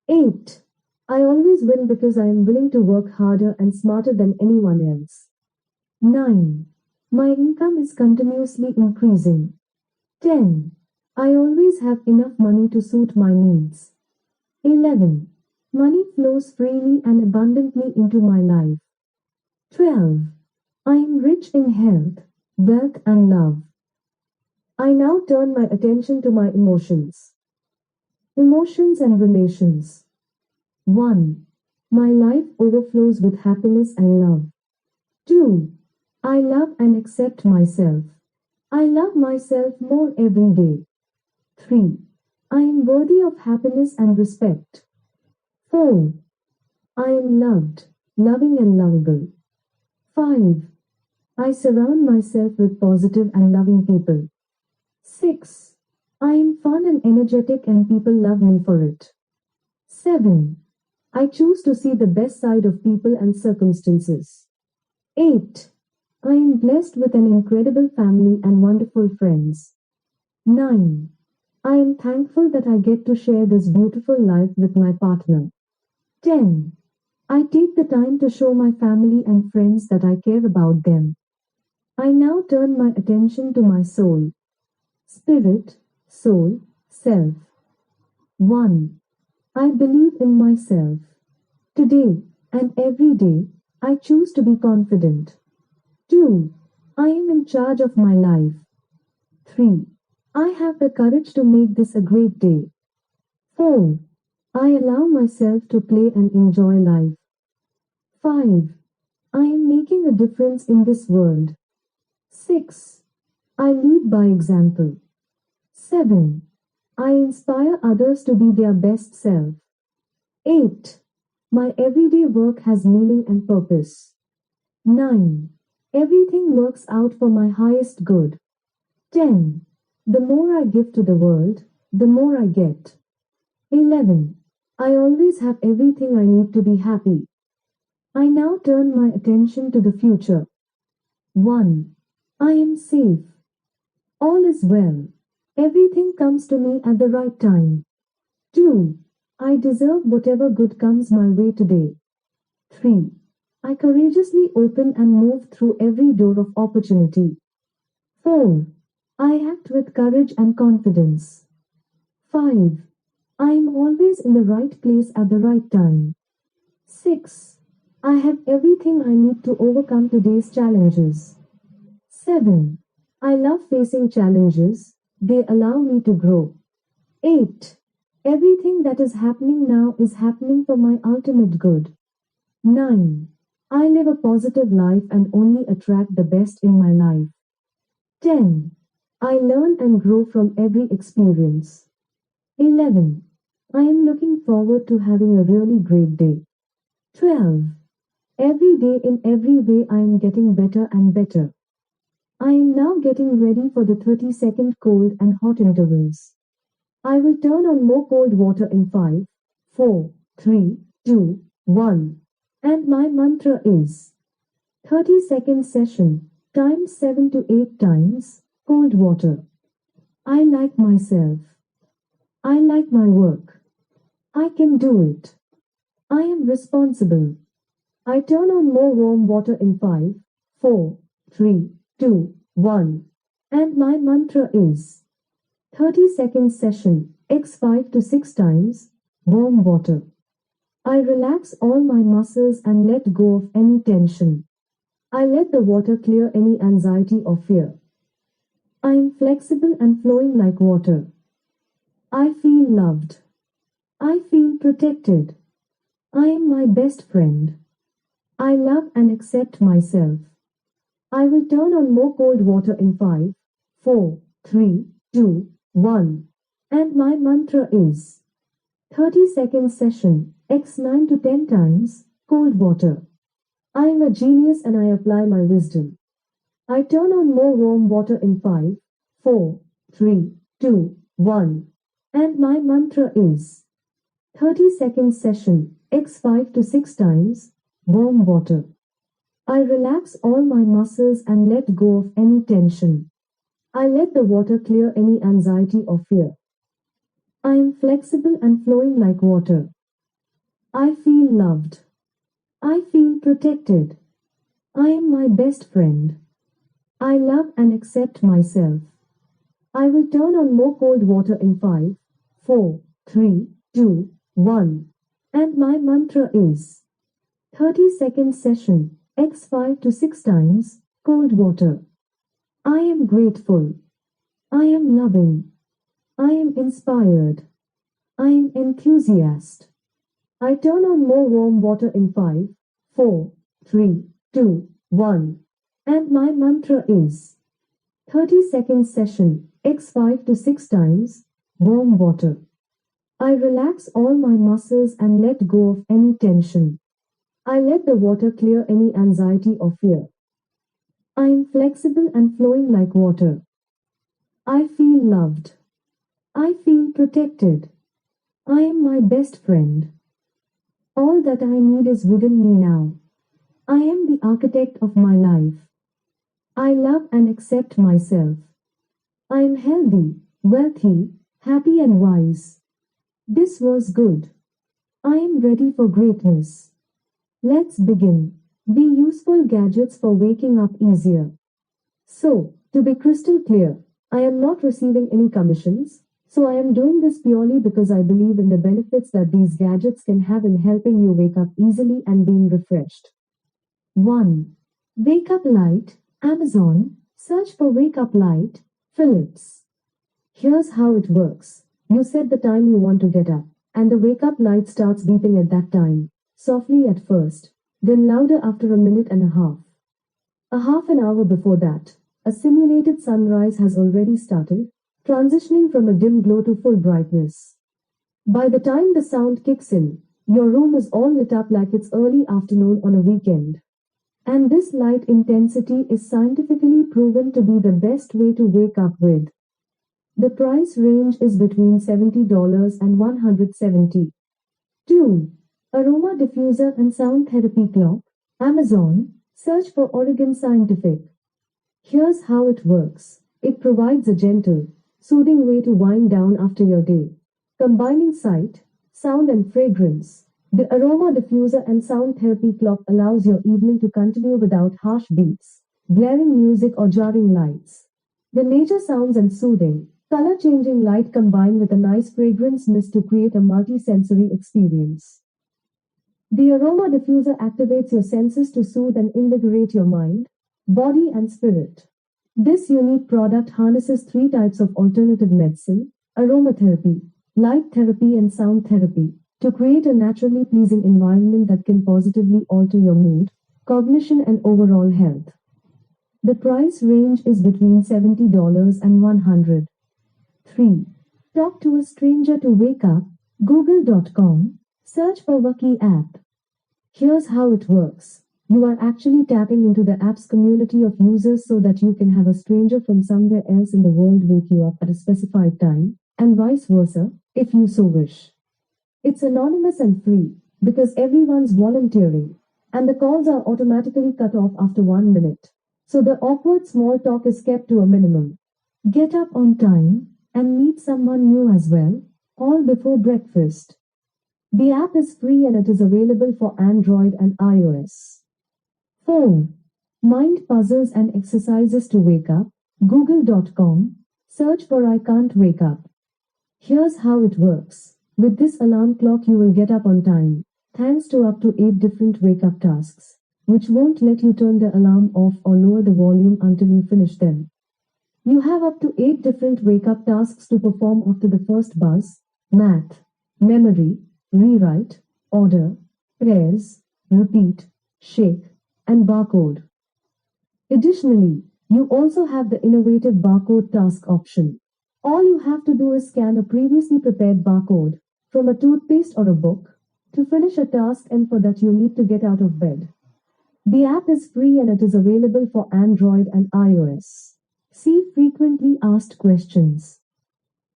8. I always win because I am willing to work harder and smarter than anyone else. 9. My income is continuously increasing. 10. I always have enough money to suit my needs. 11. Money flows freely and abundantly into my life. 12. I am rich in health, wealth and love. I now turn my attention to my emotions. Emotions and relations. 1. My life overflows with happiness and love. 2. I love and accept myself. I love myself more every day. 3. I am worthy of happiness and respect. 4. I am loved, loving and lovable. 5. I surround myself with positive and loving people. 6. I am fun and energetic and people love me for it. 7. I choose to see the best side of people and circumstances. 8. I am blessed with an incredible family and wonderful friends. 9. I am thankful that I get to share this beautiful life with my partner. 10. I take the time to show my family and friends that I care about them. I now turn my attention to my soul. Spirit, soul, self. 1. I believe in myself. Today and every day, I choose to be confident. 2. I am in charge of my life. 3. I have the courage to make this a great day. 4. I allow myself to play and enjoy life. 5. I am making a difference in this world. 6. I lead by example. 7. I inspire others to be their best self. 8. My everyday work has meaning and purpose. 9. Everything works out for my highest good. 10. The more I give to the world, the more I get. 11. I always have everything I need to be happy. I now turn my attention to the future. 1. I am safe. All is well. Everything comes to me at the right time. 2. I deserve whatever good comes my way today. 3. I courageously open and move through every door of opportunity. 4. I act with courage and confidence. 5. I am always in the right place at the right time. 6. I have everything I need to overcome today's challenges. 7. I love facing challenges, they allow me to grow. 8. Everything that is happening now is happening for my ultimate good. 9. I live a positive life and only attract the best in my life. 10. I learn and grow from every experience. 11. I am looking forward to having a really great day. 12. Every day in every way I am getting better and better. I am now getting ready for the 30-second cold and hot intervals. I will turn on more cold water in 5, 4, 3, 2, 1. And my mantra is 30-second session, times 7 to 8 times, cold water. I like myself. I like my work. I can do it. I am responsible. I turn on more warm water in 5, 4, 3, 2, 1. And my mantra is 30-second session, x 5 to 6 times, warm water. I relax all my muscles and let go of any tension. I let the water clear any anxiety or fear. I am flexible and flowing like water. I feel loved. I feel protected. I am my best friend. I love and accept myself. I will turn on more cold water in 5, 4, 3, 2, 1. And my mantra is 30-second session, x 9 to 10 times, cold water. I am a genius and I apply my wisdom. I turn on more warm water in 5, 4, 3, 2, 1. And my mantra is 30-second session, x 5 to 6 times, warm water. I relax all my muscles and let go of any tension. I let the water clear any anxiety or fear. I am flexible and flowing like water. I feel loved. I feel protected. I am my best friend. I love and accept myself. I will turn on more cold water in 5, 4, 3, 2, 1. And my mantra is 30-second session, x 5 to 6 times, cold water. I am grateful. I am loving. I am inspired. I am enthusiast. I turn on more warm water in 5, 4, 3, 2, 1. And my mantra is 30-second session, x 5 to 6 times, warm water. I relax all my muscles and let go of any tension. I let the water clear any anxiety or fear. I am flexible and flowing like water. I feel loved. I feel protected. I am my best friend. All that I need is within me now. I am the architect of my life. I love and accept myself. I am healthy, wealthy, happy and wise. This was good. I am ready for greatness. Let's begin. Be useful gadgets for waking up easier. So, to be crystal clear, I am not receiving any commissions, so I am doing this purely because I believe in the benefits that these gadgets can have in helping you wake up easily and being refreshed. 1. Wake up light, Amazon, search for wake up light, Philips. Here's how it works. You set the time you want to get up, and the wake up light starts beeping at that time, softly at first, then louder after a minute and a half. A half an hour before that, a simulated sunrise has already started, transitioning from a dim glow to full brightness. By the time the sound kicks in, your room is all lit up like it's early afternoon on a weekend. And this light intensity is scientifically proven to be the best way to wake up with. The price range is between $70 and $170. 2. Aroma diffuser and sound therapy clock, Amazon, search for Oregon Scientific. Here's how it works. It provides a gentle, soothing way to wind down after your day. Combining sight, sound and fragrance, the aroma diffuser and sound therapy clock allows your evening to continue without harsh beats, blaring music or jarring lights. The nature sounds and soothing, color-changing light combine with a nice fragrance mist to create a multi-sensory experience. The aroma diffuser activates your senses to soothe and invigorate your mind, body and spirit. This unique product harnesses three types of alternative medicine, aromatherapy, light therapy and sound therapy, to create a naturally pleasing environment that can positively alter your mood, cognition and overall health. The price range is between $70 and $100. 3. Talk to a stranger to wake up, google.com, search for Waki app. Here's how it works. You are actually tapping into the app's community of users so that you can have a stranger from somewhere else in the world wake you up at a specified time, and vice versa, if you so wish. It's anonymous and free, because everyone's volunteering, and the calls are automatically cut off after 1 minute. So the awkward small talk is kept to a minimum. Get up on time, and meet someone new as well, all before breakfast. The app is free and it is available for Android and iOS. 4. Mind puzzles and exercises to wake up, google.com, search for I can't wake up. Here's how it works. With this alarm clock you will get up on time, thanks to up to 8 different wake up tasks, which won't let you turn the alarm off or lower the volume until you finish them. You have up to 8 different wake up tasks to perform after the first buzz: math, memory, rewrite, order, prayers, repeat, shake, and barcode. Additionally, you also have the innovative barcode task option. All you have to do is scan a previously prepared barcode from a toothpaste or a book to finish a task, and for that you need to get out of bed. The app is free and it is available for Android and iOS. See frequently asked questions.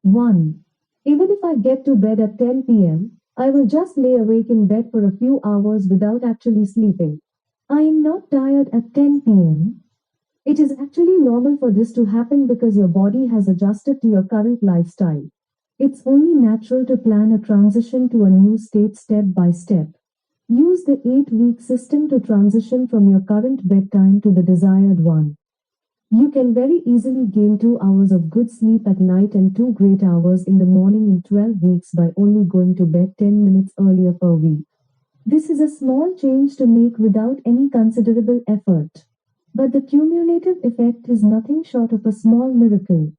1. Even if I get to bed at 10 p.m., I will just lay awake in bed for a few hours without actually sleeping. I am not tired at 10 p.m. It is actually normal for this to happen because your body has adjusted to your current lifestyle. It's only natural to plan a transition to a new state step by step. Use the 8-week system to transition from your current bedtime to the desired one. You can very easily gain 2 hours of good sleep at night and 2 great hours in the morning in 12 weeks by only going to bed 10 minutes earlier per week. This is a small change to make without any considerable effort. But the cumulative effect is nothing short of a small miracle.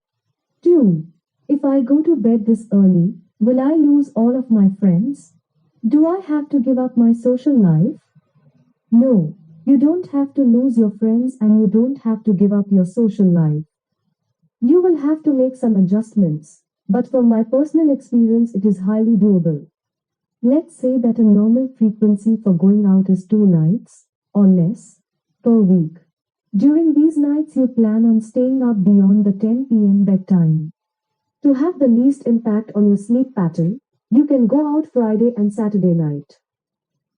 2. If I go to bed this early, will I lose all of my friends? Do I have to give up my social life? No, you don't have to lose your friends and you don't have to give up your social life. You will have to make some adjustments, but from my personal experience it is highly doable. Let's say that a normal frequency for going out is 2 nights, or less, per week. During these nights you plan on staying up beyond the 10 p.m. bedtime. To have the least impact on your sleep pattern, you can go out Friday and Saturday night.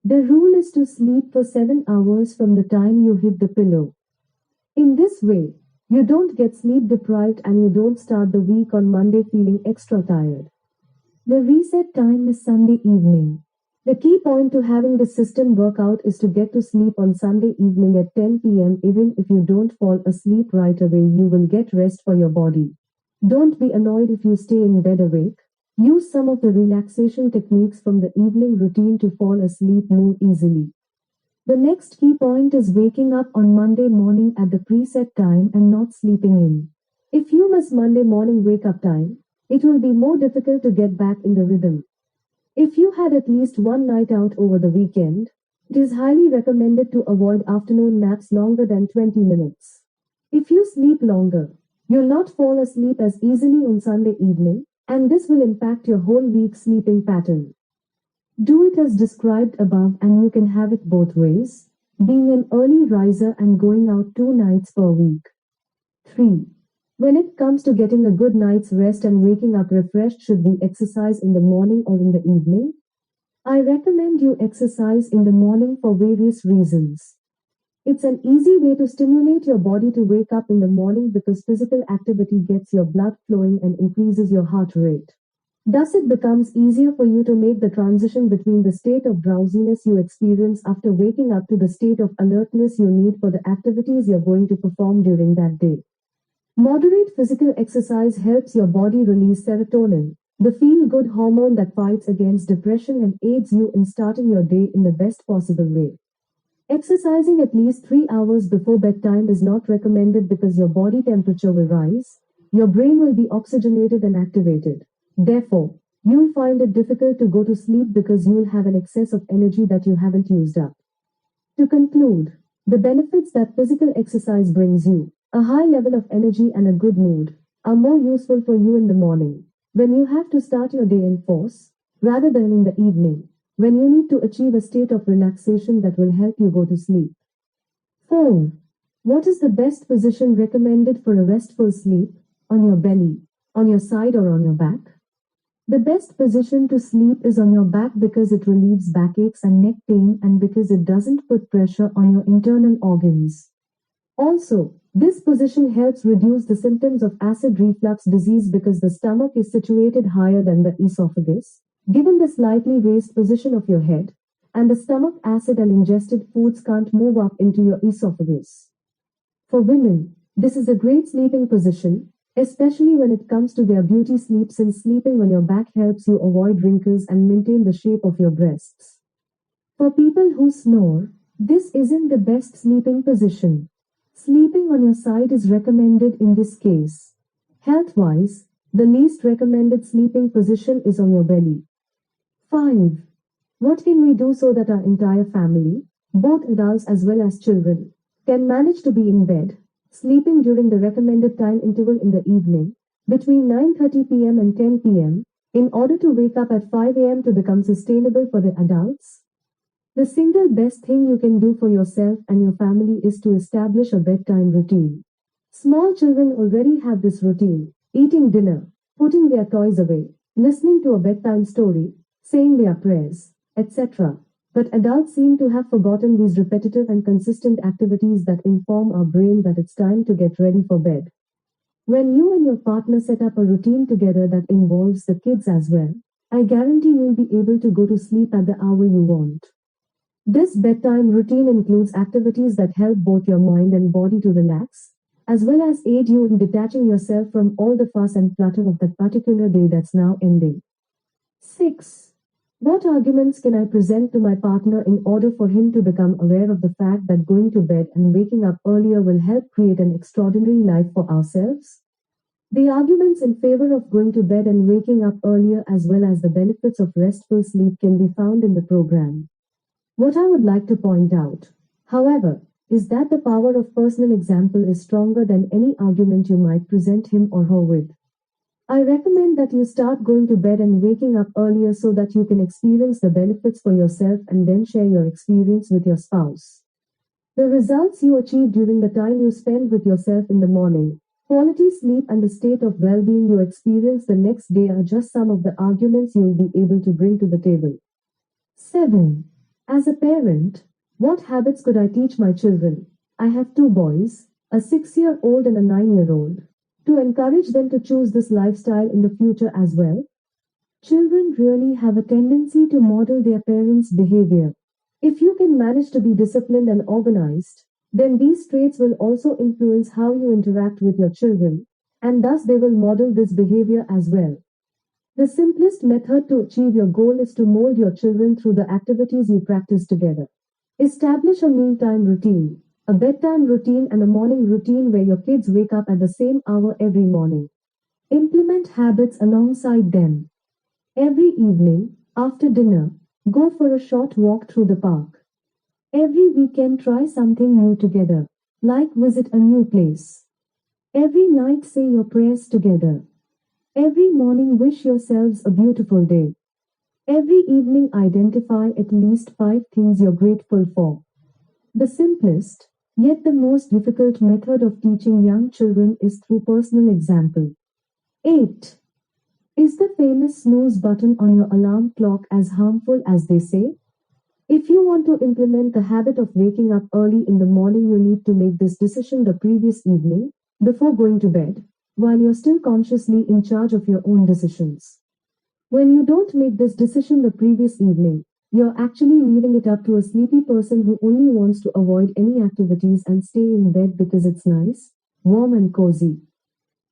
The rule is to sleep for 7 hours from the time you hit the pillow. In this way, you don't get sleep deprived and you don't start the week on Monday feeling extra tired. The reset time is Sunday evening. The key point to having this system work out is to get to sleep on Sunday evening at 10 p.m. Even if you don't fall asleep right away, you will get rest for your body. Don't be annoyed if you stay in bed awake. Use some of the relaxation techniques from the evening routine to fall asleep more easily. The next key point is waking up on Monday morning at the preset time and not sleeping in. If you miss Monday morning wake up time, it will be more difficult to get back in the rhythm. If you had at least one night out over the weekend, it is highly recommended to avoid afternoon naps longer than 20 minutes. If you sleep longer, you'll not fall asleep as easily on Sunday evening, and this will impact your whole week's sleeping pattern. Do it as described above and you can have it both ways, being an early riser and going out 2 nights per week. 3. When it comes to getting a good night's rest and waking up refreshed, should we exercise in the morning or in the evening? I recommend you exercise in the morning for various reasons. It's an easy way to stimulate your body to wake up in the morning because physical activity gets your blood flowing and increases your heart rate. Thus it becomes easier for you to make the transition between the state of drowsiness you experience after waking up to the state of alertness you need for the activities you're going to perform during that day. Moderate physical exercise helps your body release serotonin, the feel-good hormone that fights against depression and aids you in starting your day in the best possible way. Exercising at least 3 hours before bedtime is not recommended because your body temperature will rise, your brain will be oxygenated and activated. Therefore, you'll find it difficult to go to sleep because you'll have an excess of energy that you haven't used up. To conclude, the benefits that physical exercise brings you, a high level of energy and a good mood, are more useful for you in the morning, when you have to start your day in force, rather than in the evening, when you need to achieve a state of relaxation that will help you go to sleep. 4. What is the best position recommended for a restful sleep? On your belly, on your side, or on your back? The best position to sleep is on your back because it relieves backaches and neck pain and because it doesn't put pressure on your internal organs. Also, this position helps reduce the symptoms of acid reflux disease because the stomach is situated higher than the esophagus, given the slightly raised position of your head, and the stomach acid and ingested foods can't move up into your esophagus. For women, this is a great sleeping position, especially when it comes to their beauty sleep, since sleeping on your back helps you avoid wrinkles and maintain the shape of your breasts. For people who snore, this isn't the best sleeping position. Sleeping on your side is recommended in this case. Health-wise, the least recommended sleeping position is on your belly. 5. What can we do so that our entire family, both adults as well as children, can manage to be in bed, sleeping during the recommended time interval in the evening, between 9:30 p.m. and 10 p.m., in order to wake up at 5 a.m. to become sustainable for the adults? The single best thing you can do for yourself and your family is to establish a bedtime routine. Small children already have this routine: eating dinner, putting their toys away, listening to a bedtime story, saying their prayers, etc. But adults seem to have forgotten these repetitive and consistent activities that inform our brain that it's time to get ready for bed. When you and your partner set up a routine together that involves the kids as well, I guarantee you'll be able to go to sleep at the hour you want. This bedtime routine includes activities that help both your mind and body to relax, as well as aid you in detaching yourself from all the fuss and clutter of that particular day that's now ending. 6. What arguments can I present to my partner in order for him to become aware of the fact that going to bed and waking up earlier will help create an extraordinary life for ourselves? The arguments in favor of going to bed and waking up earlier, as well as the benefits of restful sleep, can be found in the program. What I would like to point out, however, is that the power of personal example is stronger than any argument you might present him or her with. I recommend that you start going to bed and waking up earlier so that you can experience the benefits for yourself and then share your experience with your spouse. The results you achieve during the time you spend with yourself in the morning, quality sleep and the state of well-being you experience the next day are just some of the arguments you'll be able to bring to the table. 7. As a parent, what habits could I teach my children? I have two boys, a 6-year-old and a 9-year-old, to encourage them to choose this lifestyle in the future as well. Children really have a tendency to model their parents' behavior. If you can manage to be disciplined and organized, then these traits will also influence how you interact with your children, and thus they will model this behavior as well. The simplest method to achieve your goal is to mold your children through the activities you practice together. Establish a mealtime routine, a bedtime routine, and a morning routine where your kids wake up at the same hour every morning. Implement habits alongside them. Every evening, after dinner, go for a short walk through the park. Every weekend, try something new together, like visit a new place. Every night, say your prayers together. Every morning, wish yourselves a beautiful day. Every evening, identify at least 5 things you're grateful for. The simplest, yet the most difficult method of teaching young children is through personal example. 8. Is the famous snooze button on your alarm clock as harmful as they say? If you want to implement the habit of waking up early in the morning, you need to make this decision the previous evening, before going to bed, while you're still consciously in charge of your own decisions. When you don't make this decision the previous evening, you're actually leaving it up to a sleepy person who only wants to avoid any activities and stay in bed because it's nice, warm and cozy.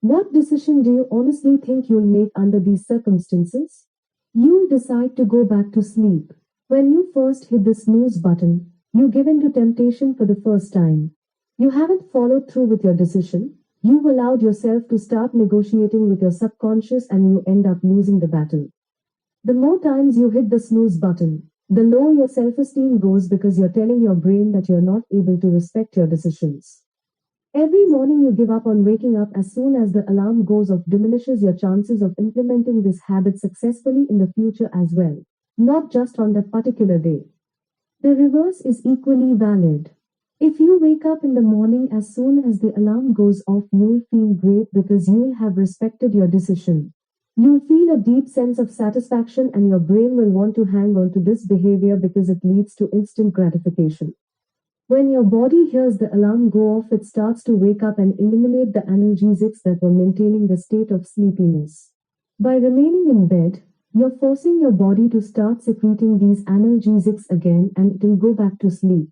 What decision do you honestly think you'll make under these circumstances? You'll decide to go back to sleep. When you first hit the snooze button, you give in to temptation for the first time. You haven't followed through with your decision. You've allowed yourself to start negotiating with your subconscious and you end up losing the battle. The more times you hit the snooze button, the lower your self-esteem goes because you're telling your brain that you're not able to respect your decisions. Every morning you give up on waking up as soon as the alarm goes off diminishes your chances of implementing this habit successfully in the future as well, not just on that particular day. The reverse is equally valid. If you wake up in the morning as soon as the alarm goes off, you'll feel great because you'll have respected your decision. You'll feel a deep sense of satisfaction and your brain will want to hang on to this behavior because it leads to instant gratification. When your body hears the alarm go off, it starts to wake up and eliminate the analgesics that were maintaining the state of sleepiness. By remaining in bed, you're forcing your body to start secreting these analgesics again and it'll go back to sleep.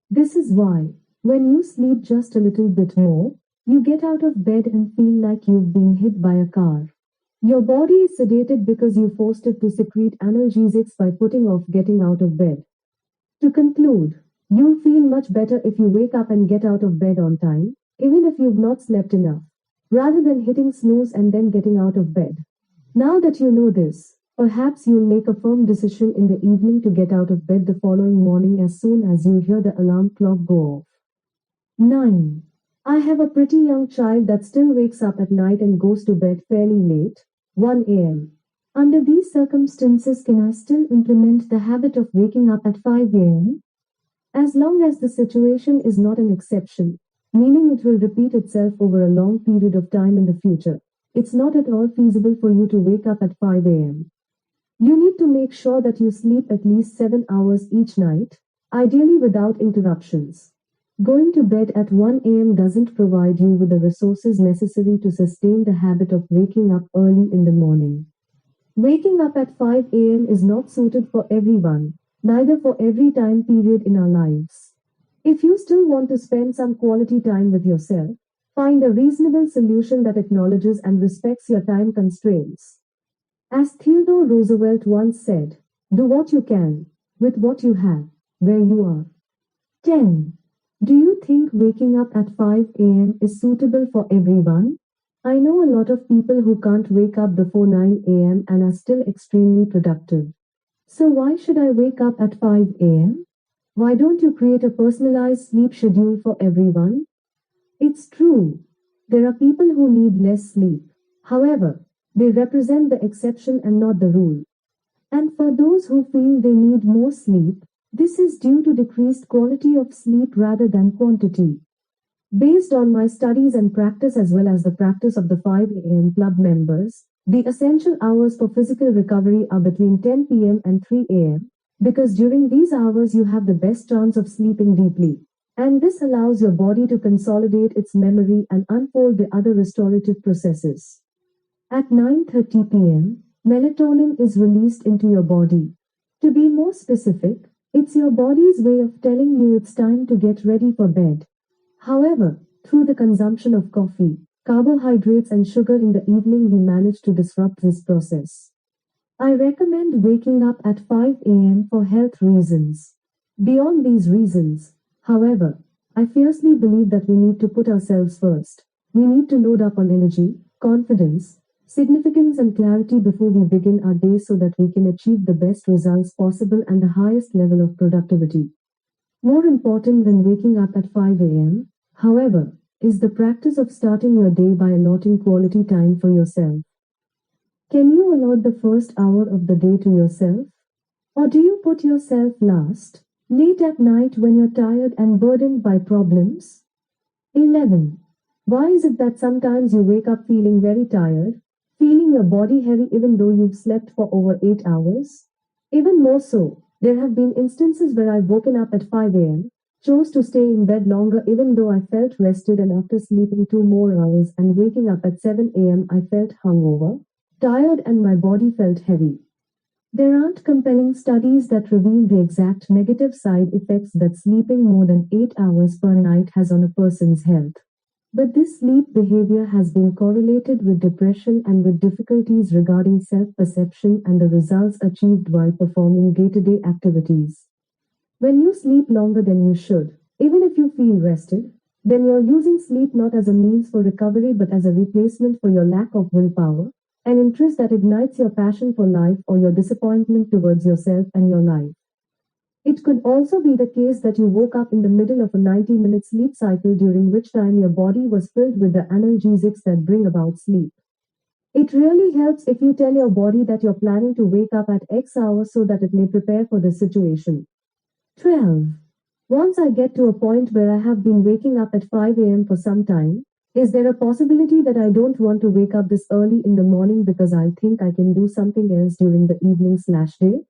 This is why, when you sleep just a little bit more, you get out of bed and feel like you've been hit by a car. Your body is sedated because you forced it to secrete analgesics by putting off getting out of bed. To conclude, you'll feel much better if you wake up and get out of bed on time, even if you've not slept enough, rather than hitting snooze and then getting out of bed. Now that you know this, perhaps you'll make a firm decision in the evening to get out of bed the following morning as soon as you hear the alarm clock go off. 9. I have a pretty young child that still wakes up at night and goes to bed fairly late, 1 a.m. Under these circumstances, can I still implement the habit of waking up at 5 a.m.? As long as the situation is not an exception, meaning it will repeat itself over a long period of time in the future, it's not at all feasible for you to wake up at 5 a.m. You need to make sure that you sleep at least 7 hours each night, ideally without interruptions. Going to bed at 1 a.m. doesn't provide you with the resources necessary to sustain the habit of waking up early in the morning. Waking up at 5 a.m. is not suited for everyone, neither for every time period in our lives. If you still want to spend some quality time with yourself, find a reasonable solution that acknowledges and respects your time constraints. As Theodore Roosevelt once said, do what you can, with what you have, where you are. 10. Do you think waking up at 5 a.m. is suitable for everyone? I know a lot of people who can't wake up before 9 a.m. and are still extremely productive. So why should I wake up at 5 a.m.? Why don't you create a personalized sleep schedule for everyone? It's true. There are people who need less sleep. However, They represent the exception and not the rule. And for those who feel they need more sleep, this is due to decreased quality of sleep rather than quantity. Based on my studies and practice as well as the practice of the 5 a.m. club members, the essential hours for physical recovery are between 10 p.m. and 3 a.m. because during these hours you have the best chance of sleeping deeply. And this allows your body to consolidate its memory and unfold the other restorative processes. At 9:30 p.m., melatonin is released into your body. To be more specific, it's your body's way of telling you it's time to get ready for bed. However, through the consumption of coffee, carbohydrates and sugar in the evening we manage to disrupt this process. I recommend waking up at 5 a.m. for health reasons. Beyond these reasons, however, I fiercely believe that we need to put ourselves first. We need to load up on energy, confidence, significance and clarity before we begin our day so that we can achieve the best results possible and the highest level of productivity. More important than waking up at 5 a.m., however, is the practice of starting your day by allotting quality time for yourself. Can you allot the first hour of the day to yourself? Or do you put yourself last, late at night when you're tired and burdened by problems? 11. Why is it that sometimes you wake up feeling very tired, feeling your body heavy even though you've slept for over 8 hours? Even more so, there have been instances where I've woken up at 5 a.m., chose to stay in bed longer even though I felt rested, and after sleeping 2 more hours and waking up at 7 a.m. I felt hungover, tired and my body felt heavy. There aren't compelling studies that reveal the exact negative side effects that sleeping more than 8 hours per night has on a person's health. But this sleep behavior has been correlated with depression and with difficulties regarding self-perception and the results achieved while performing day-to-day activities. When you sleep longer than you should, even if you feel rested, then you're using sleep not as a means for recovery but as a replacement for your lack of willpower, an interest that ignites your passion for life or your disappointment towards yourself and your life. It could also be the case that you woke up in the middle of a 90-minute sleep cycle during which time your body was filled with the analgesics that bring about sleep. It really helps if you tell your body that you're planning to wake up at X hours so that it may prepare for the situation. 12. Once I get to a point where I have been waking up at 5 a.m. for some time, is there a possibility that I don't want to wake up this early in the morning because I think I can do something else during the evening/day?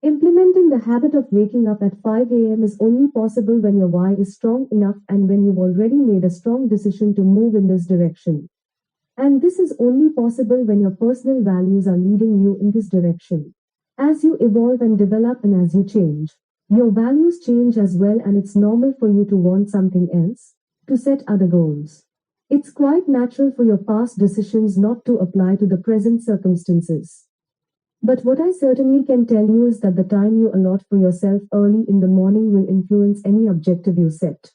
Implementing the habit of waking up at 5 a.m. is only possible when your why is strong enough and when you've already made a strong decision to move in this direction. And this is only possible when your personal values are leading you in this direction. As you evolve and develop and as you change, your values change as well, and it's normal for you to want something else, to set other goals. It's quite natural for your past decisions not to apply to the present circumstances. But what I certainly can tell you is that the time you allot for yourself early in the morning will influence any objective you set.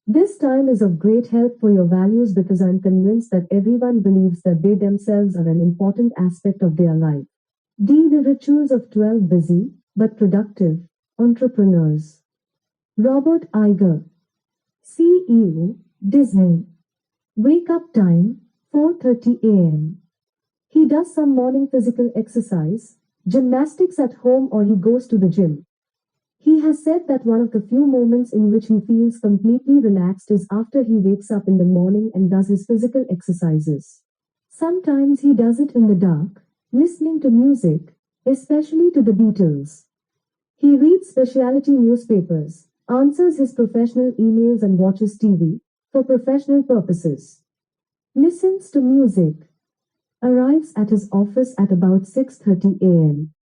This time is of great help for your values because I'm convinced that everyone believes that they themselves are an important aspect of their life. D. The rituals of 12 busy, but productive, entrepreneurs. Robert Iger, CEO, Disney. Wake up time, 4:30 a.m. He does some morning physical exercise, gymnastics at home, or he goes to the gym. He has said that one of the few moments in which he feels completely relaxed is after he wakes up in the morning and does his physical exercises. Sometimes he does it in the dark, listening to music, especially to the Beatles. He reads specialty newspapers, answers his professional emails and watches TV for professional purposes. Listens to music. Arrives at his office at about 6:30 a.m.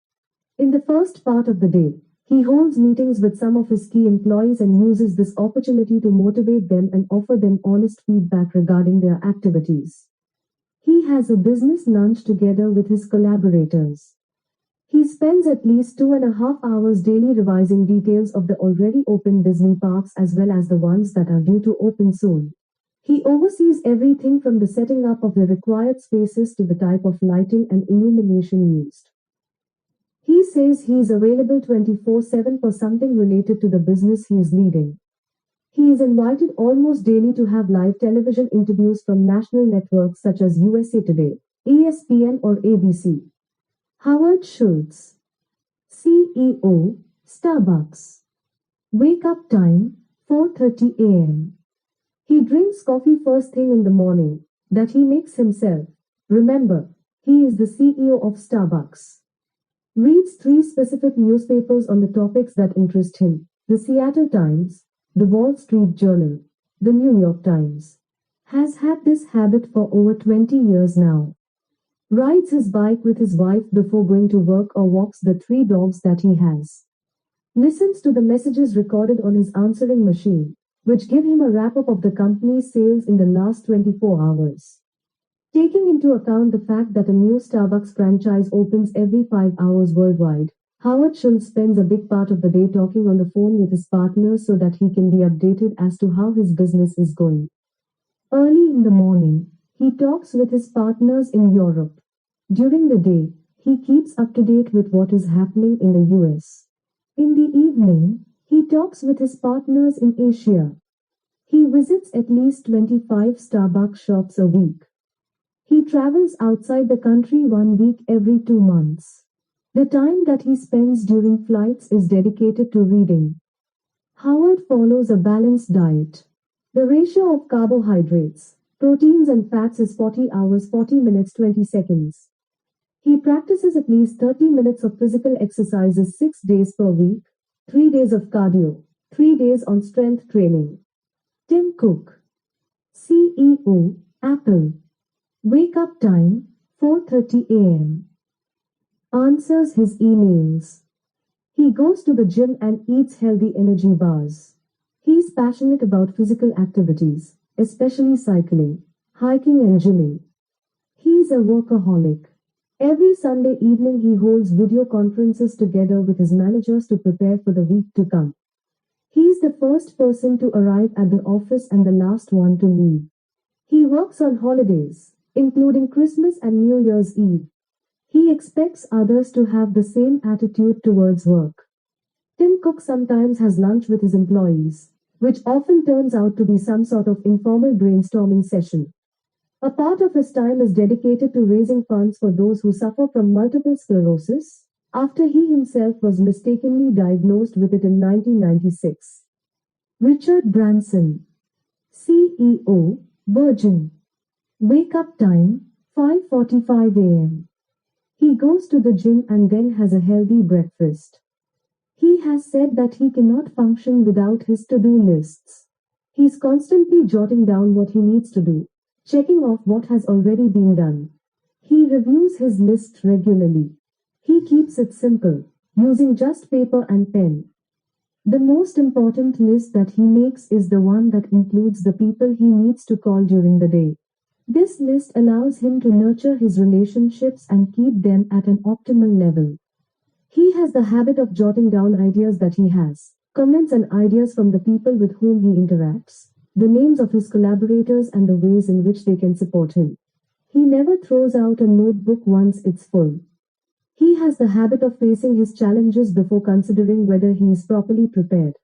In the first part of the day, he holds meetings with some of his key employees and uses this opportunity to motivate them and offer them honest feedback regarding their activities. He has a business lunch together with his collaborators. He spends at least 2.5 hours daily revising details of the already open Disney parks as well as the ones that are due to open soon. He oversees everything from the setting up of the required spaces to the type of lighting and illumination used. He says he is available 24/7 for something related to the business he is leading. He is invited almost daily to have live television interviews from national networks such as USA Today, ESPN or ABC. Howard Schultz, CEO, Starbucks. Wake up time, 4:30 a.m. He drinks coffee first thing in the morning, that he makes himself. Remember, he is the CEO of Starbucks. Reads three specific newspapers on the topics that interest him: the Seattle Times, the Wall Street Journal, the New York Times. Has had this habit for over 20 years now. Rides his bike with his wife before going to work or walks the three dogs that he has. Listens to the messages recorded on his answering machine, which give him a wrap-up of the company's sales in the last 24 hours. Taking into account the fact that a new Starbucks franchise opens every 5 hours worldwide, Howard Schultz spends a big part of the day talking on the phone with his partners so that he can be updated as to how his business is going. Early in the morning, he talks with his partners in Europe. During the day, he keeps up to date with what is happening in the US. In the evening, he talks with his partners in Asia. He visits at least 25 Starbucks shops a week. He travels outside the country 1 week every 2 months. The time that he spends during flights is dedicated to reading. Howard follows a balanced diet. The ratio of carbohydrates, proteins and fats is 40 hours 40 minutes 20 seconds. He practices at least 30 minutes of physical exercises 6 days per week, 3 days of cardio, 3 days on strength training. Tim Cook, CEO, Apple. Wake up time, 4:30 a.m. Answers his emails. He goes to the gym and eats healthy energy bars. He's passionate about physical activities, especially cycling, hiking and gymming. He's a workaholic. Every Sunday evening he holds video conferences together with his managers to prepare for the week to come. He's the first person to arrive at the office and the last one to leave. He works on holidays, including Christmas and New Year's Eve. He expects others to have the same attitude towards work. Tim Cook sometimes has lunch with his employees, which often turns out to be some sort of informal brainstorming session. A part of his time is dedicated to raising funds for those who suffer from multiple sclerosis, after he himself was mistakenly diagnosed with it in 1996. Richard Branson, CEO, Virgin. Wake up time, 5:45 a.m. He goes to the gym and then has a healthy breakfast. He has said that he cannot function without his to-do lists. He's constantly jotting down what he needs to do, checking off what has already been done. He reviews his list regularly. He keeps it simple, using just paper and pen. The most important list that he makes is the one that includes the people he needs to call during the day. This list allows him to nurture his relationships and keep them at an optimal level. He has the habit of jotting down ideas that he has, comments and ideas from the people with whom he interacts, the names of his collaborators and the ways in which they can support him. He never throws out a notebook once it's full. He has the habit of facing his challenges before considering whether he is properly prepared.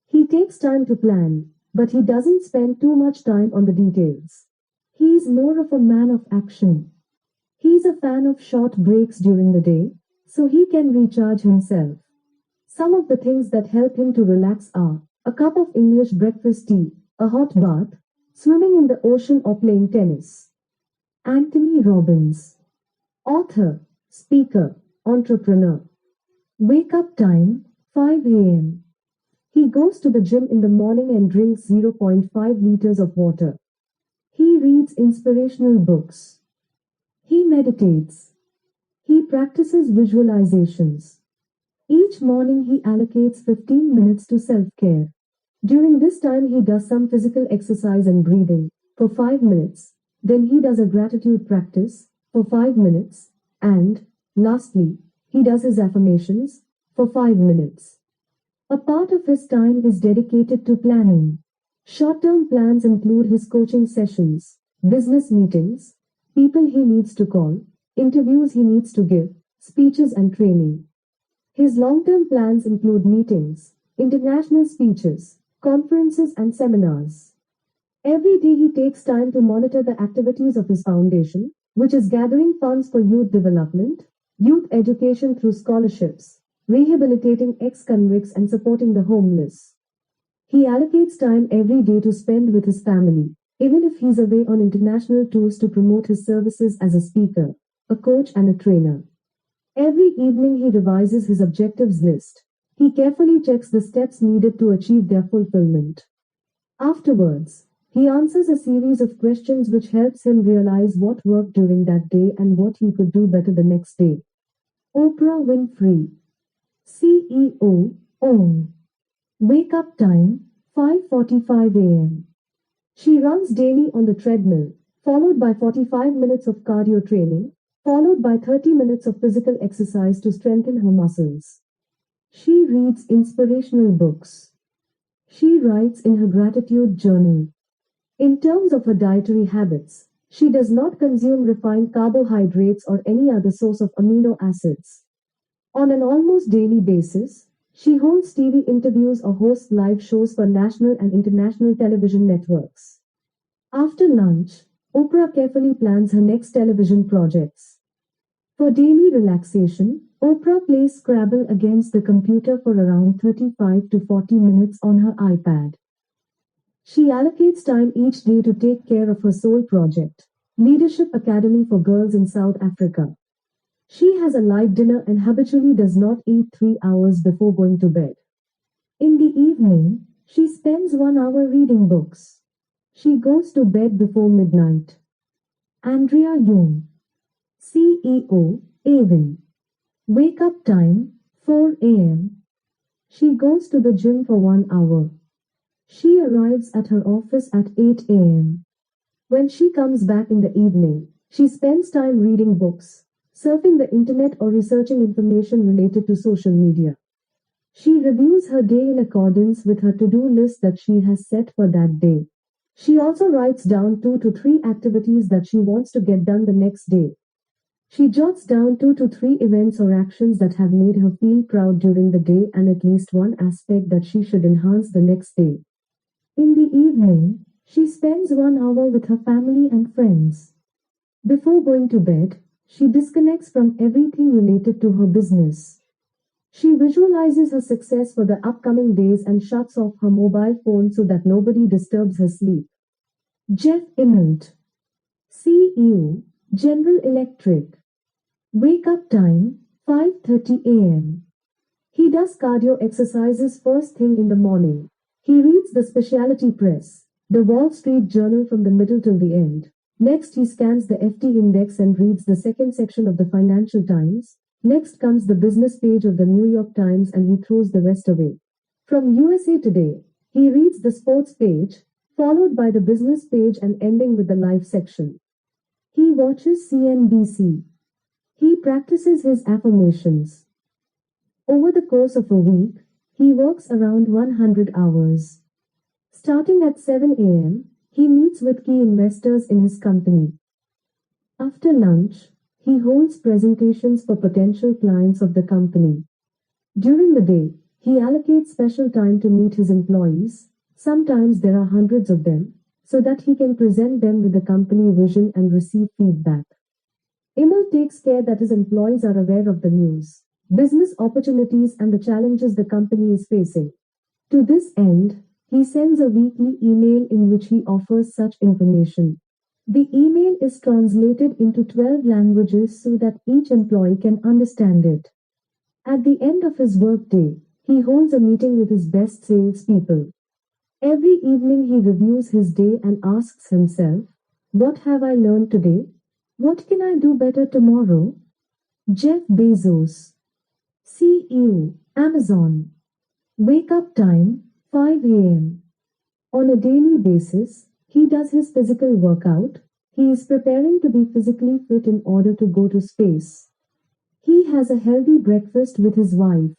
He takes time to plan, but he doesn't spend too much time on the details. He is more of a man of action. He's a fan of short breaks during the day, so he can recharge himself. Some of the things that help him to relax are a cup of English breakfast tea, a hot bath, swimming in the ocean or playing tennis. Anthony Robbins, author, speaker, entrepreneur. Wake up time, 5 a.m. He goes to the gym in the morning and drinks 0.5 liters of water. He reads inspirational books. He meditates. He practices visualizations. Each morning he allocates 15 minutes to self-care. During this time he does some physical exercise and breathing for 5 minutes. Then he does a gratitude practice for 5 minutes. And, lastly, he does his affirmations for 5 minutes. A part of his time is dedicated to planning. Short-term plans include his coaching sessions, business meetings, people he needs to call, interviews he needs to give, speeches and training. His long-term plans include meetings, international speeches, conferences and seminars. Every day he takes time to monitor the activities of his foundation, which is gathering funds for youth development, youth education through scholarships, rehabilitating ex-convicts and supporting the homeless. He allocates time every day to spend with his family, even if he's away on international tours to promote his services as a speaker, a coach and a trainer. Every evening he revises his objectives list. He carefully checks the steps needed to achieve their fulfillment. Afterwards, he answers a series of questions which helps him realize what worked during that day and what he could do better the next day. Oprah Winfrey, CEO, OWN. Wake up time, 5:45 a.m. She runs daily on the treadmill, followed by 45 minutes of cardio training, followed by 30 minutes of physical exercise to strengthen her muscles. She reads inspirational books. She writes in her gratitude journal. In terms of her dietary habits, she does not consume refined carbohydrates or any other source of amino acids. On an almost daily basis, she holds TV interviews or hosts live shows for national and international television networks. After lunch, Oprah carefully plans her next television projects. For daily relaxation, Oprah plays Scrabble against the computer for around 35 to 40 minutes on her iPad. She allocates time each day to take care of her sole project, Leadership Academy for Girls in South Africa. She has a light dinner and habitually does not eat 3 hours before going to bed. In the evening, she spends 1 hour reading books. She goes to bed before midnight. Andrea Young, CEO, Avon. Wake up time, 4 a.m. She goes to the gym for 1 hour. She arrives at her office at 8 a.m. When she comes back in the evening, she spends time reading books, surfing the internet or researching information related to social media. She reviews her day in accordance with her to-do list that she has set for that day. She also writes down 2 to 3 activities that she wants to get done the next day. She jots down 2 to 3 events or actions that have made her feel proud during the day and at least one aspect that she should enhance the next day. In the evening, she spends 1 hour with her family and friends. Before going to bed, she disconnects from everything related to her business. She visualizes her success for the upcoming days and shuts off her mobile phone so that nobody disturbs her sleep. Jeff Immelt, CEO, General Electric. Wake up time, 5:30 a.m. He does cardio exercises first thing in the morning. He reads the specialty press, the Wall Street Journal from the middle till the end. Next he scans the FT index and reads the second section of the Financial Times. Next comes the business page of the New York Times and he throws the rest away. From USA Today, he reads the sports page, followed by the business page and ending with the live section. He watches CNBC. He practices his affirmations. Over the course of a week, he works around 100 hours. Starting at 7 a.m., he meets with key investors in his company. After lunch, he holds presentations for potential clients of the company. During the day, he allocates special time to meet his employees, sometimes there are hundreds of them, so that he can present them with the company vision and receive feedback. Immel takes care that his employees are aware of the news, business opportunities and the challenges the company is facing. To this end, he sends a weekly email in which he offers such information. The email is translated into 12 languages so that each employee can understand it. At the end of his workday, he holds a meeting with his best salespeople. Every evening he reviews his day and asks himself, what have I learned today? What can I do better tomorrow? Jeff Bezos, CEO, Amazon. Wake up time, 5 a.m. On a daily basis, he does his physical workout. He is preparing to be physically fit in order to go to space. He has a healthy breakfast with his wife.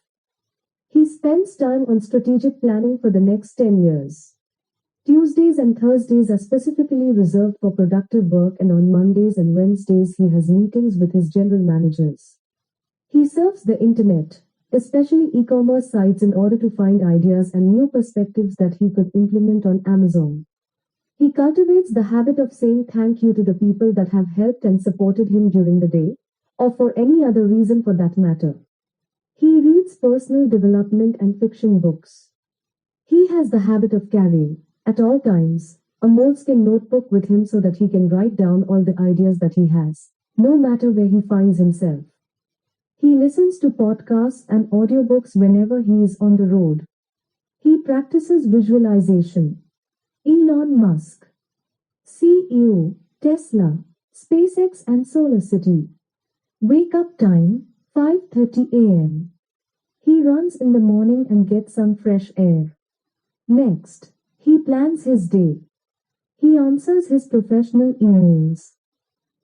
He spends time on strategic planning for the next 10 years. Tuesdays and Thursdays are specifically reserved for productive work, and on Mondays and Wednesdays he has meetings with his general managers. He surfs the internet, especially e-commerce sites, in order to find ideas and new perspectives that he could implement on Amazon. He cultivates the habit of saying thank you to the people that have helped and supported him during the day, or for any other reason for that matter. He reads personal development and fiction books. He has the habit of carrying, at all times, a moleskin notebook with him so that he can write down all the ideas that he has, no matter where he finds himself. He listens to podcasts and audiobooks whenever he is on the road. He practices visualization. Elon Musk, CEO, Tesla, SpaceX and SolarCity. Wake up time, 5:30 a.m. He runs in the morning and gets some fresh air. Next, he plans his day. He answers his professional emails.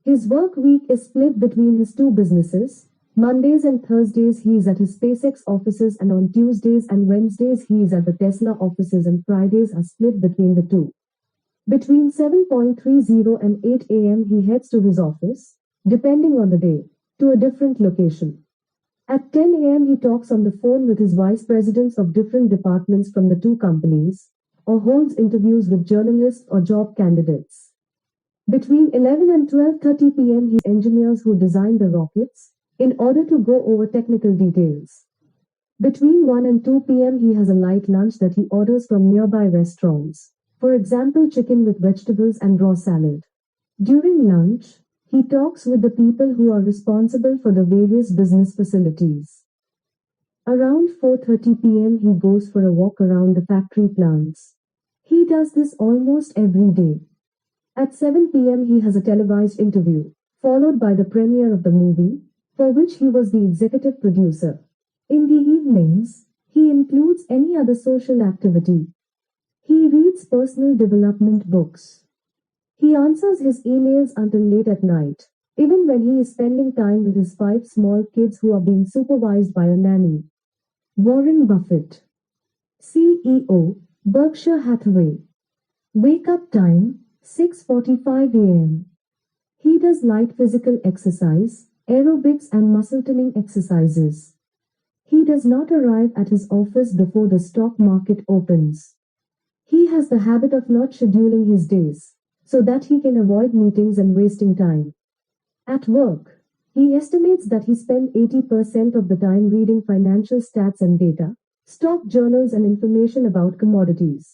His work week is split between his two businesses. Mondays and Thursdays he is at his SpaceX offices, and on Tuesdays and Wednesdays he is at the Tesla offices, and Fridays are split between the two. Between 7:30 and 8 a.m. he heads to his office, depending on the day, to a different location. At 10 a.m. he talks on the phone with his vice presidents of different departments from the two companies, or holds interviews with journalists or job candidates. Between 11 and 12:30 p.m. he engineers who design the rockets, in order to go over technical details. Between 1 and 2 p.m. he has a light lunch that he orders from nearby restaurants, for example chicken with vegetables and raw salad. During lunch, he talks with the people who are responsible for the various business facilities. Around 4:30 p.m. he goes for a walk around the factory plants. He does this almost every day. At 7 p.m. he has a televised interview, followed by the premiere of the movie, for which he was the executive producer. In the evenings, he includes any other social activity. He reads personal development books. He answers his emails until late at night, even when he is spending time with his 5 small kids who are being supervised by a nanny. Warren Buffett, CEO, Berkshire Hathaway. Wake up time, 6:45 a.m. He does light physical exercise, aerobics and muscle toning exercises. He does not arrive at his office before the stock market opens. He has the habit of not scheduling his days, so that he can avoid meetings and wasting time. At work, he estimates that he spends 80% of the time reading financial stats and data, stock journals and information about commodities.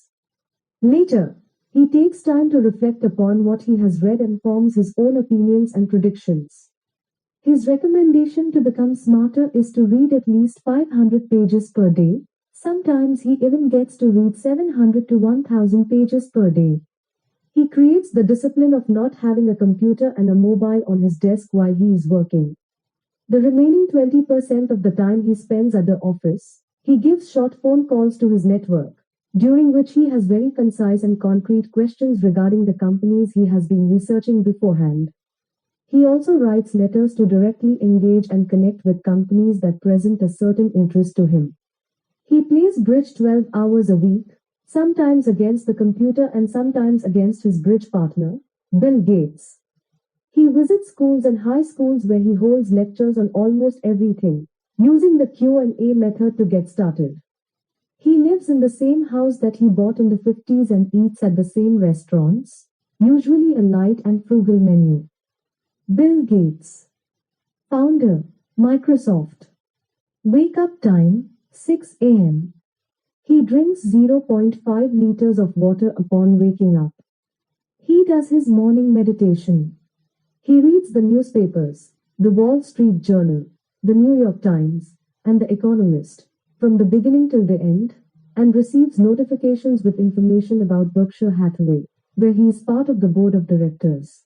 Later, he takes time to reflect upon what he has read and forms his own opinions and predictions. His recommendation to become smarter is to read at least 500 pages per day. Sometimes he even gets to read 700 to 1000 pages per day. He creates the discipline of not having a computer and a mobile on his desk while he is working. The remaining 20% of the time he spends at the office, he gives short phone calls to his network, during which he has very concise and concrete questions regarding the companies he has been researching beforehand. He also writes letters to directly engage and connect with companies that present a certain interest to him. He plays bridge 12 hours a week, sometimes against the computer and sometimes against his bridge partner, Bill Gates. He visits schools and high schools where he holds lectures on almost everything, using the Q&A method to get started. He lives in the same house that he bought in the 50s and eats at the same restaurants, usually a light and frugal menu. Bill Gates, founder, Microsoft. Wake up time, 6 a.m. He drinks 0.5 liters of water upon waking up. He does his morning meditation. He reads the newspapers, the Wall Street Journal, the New York Times, and the Economist, from the beginning till the end, and receives notifications with information about Berkshire Hathaway, where he is part of the board of directors.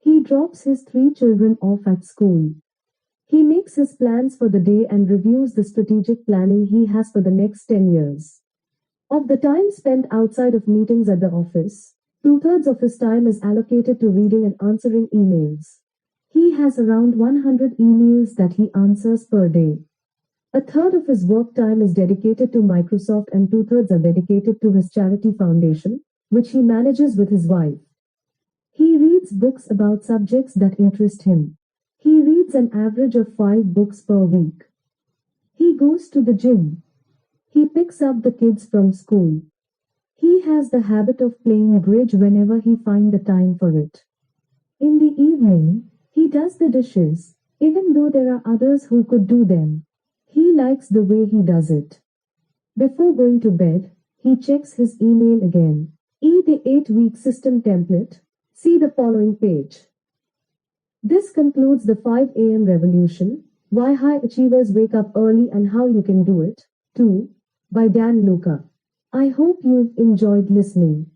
He drops his 3 children off at school. He makes his plans for the day and reviews the strategic planning he has for the next 10 years. Of the time spent outside of meetings at the office, 2/3 of his time is allocated to reading and answering emails. He has around 100 emails that he answers per day. 1/3 of his work time is dedicated to Microsoft and 2/3 are dedicated to his charity foundation, which he manages with his wife. He reads books about subjects that interest him. He reads an average of 5 books per week. He goes to the gym. He picks up the kids from school. He has the habit of playing bridge whenever he finds the time for it. In the evening, he does the dishes, even though there are others who could do them. He likes the way he does it. Before going to bed, he checks his email again. The 8-week system template. See the following page. This concludes the 5 a.m. revolution, why high achievers wake up early and how you can do it, 2, by Dan Luca. I hope you've enjoyed listening.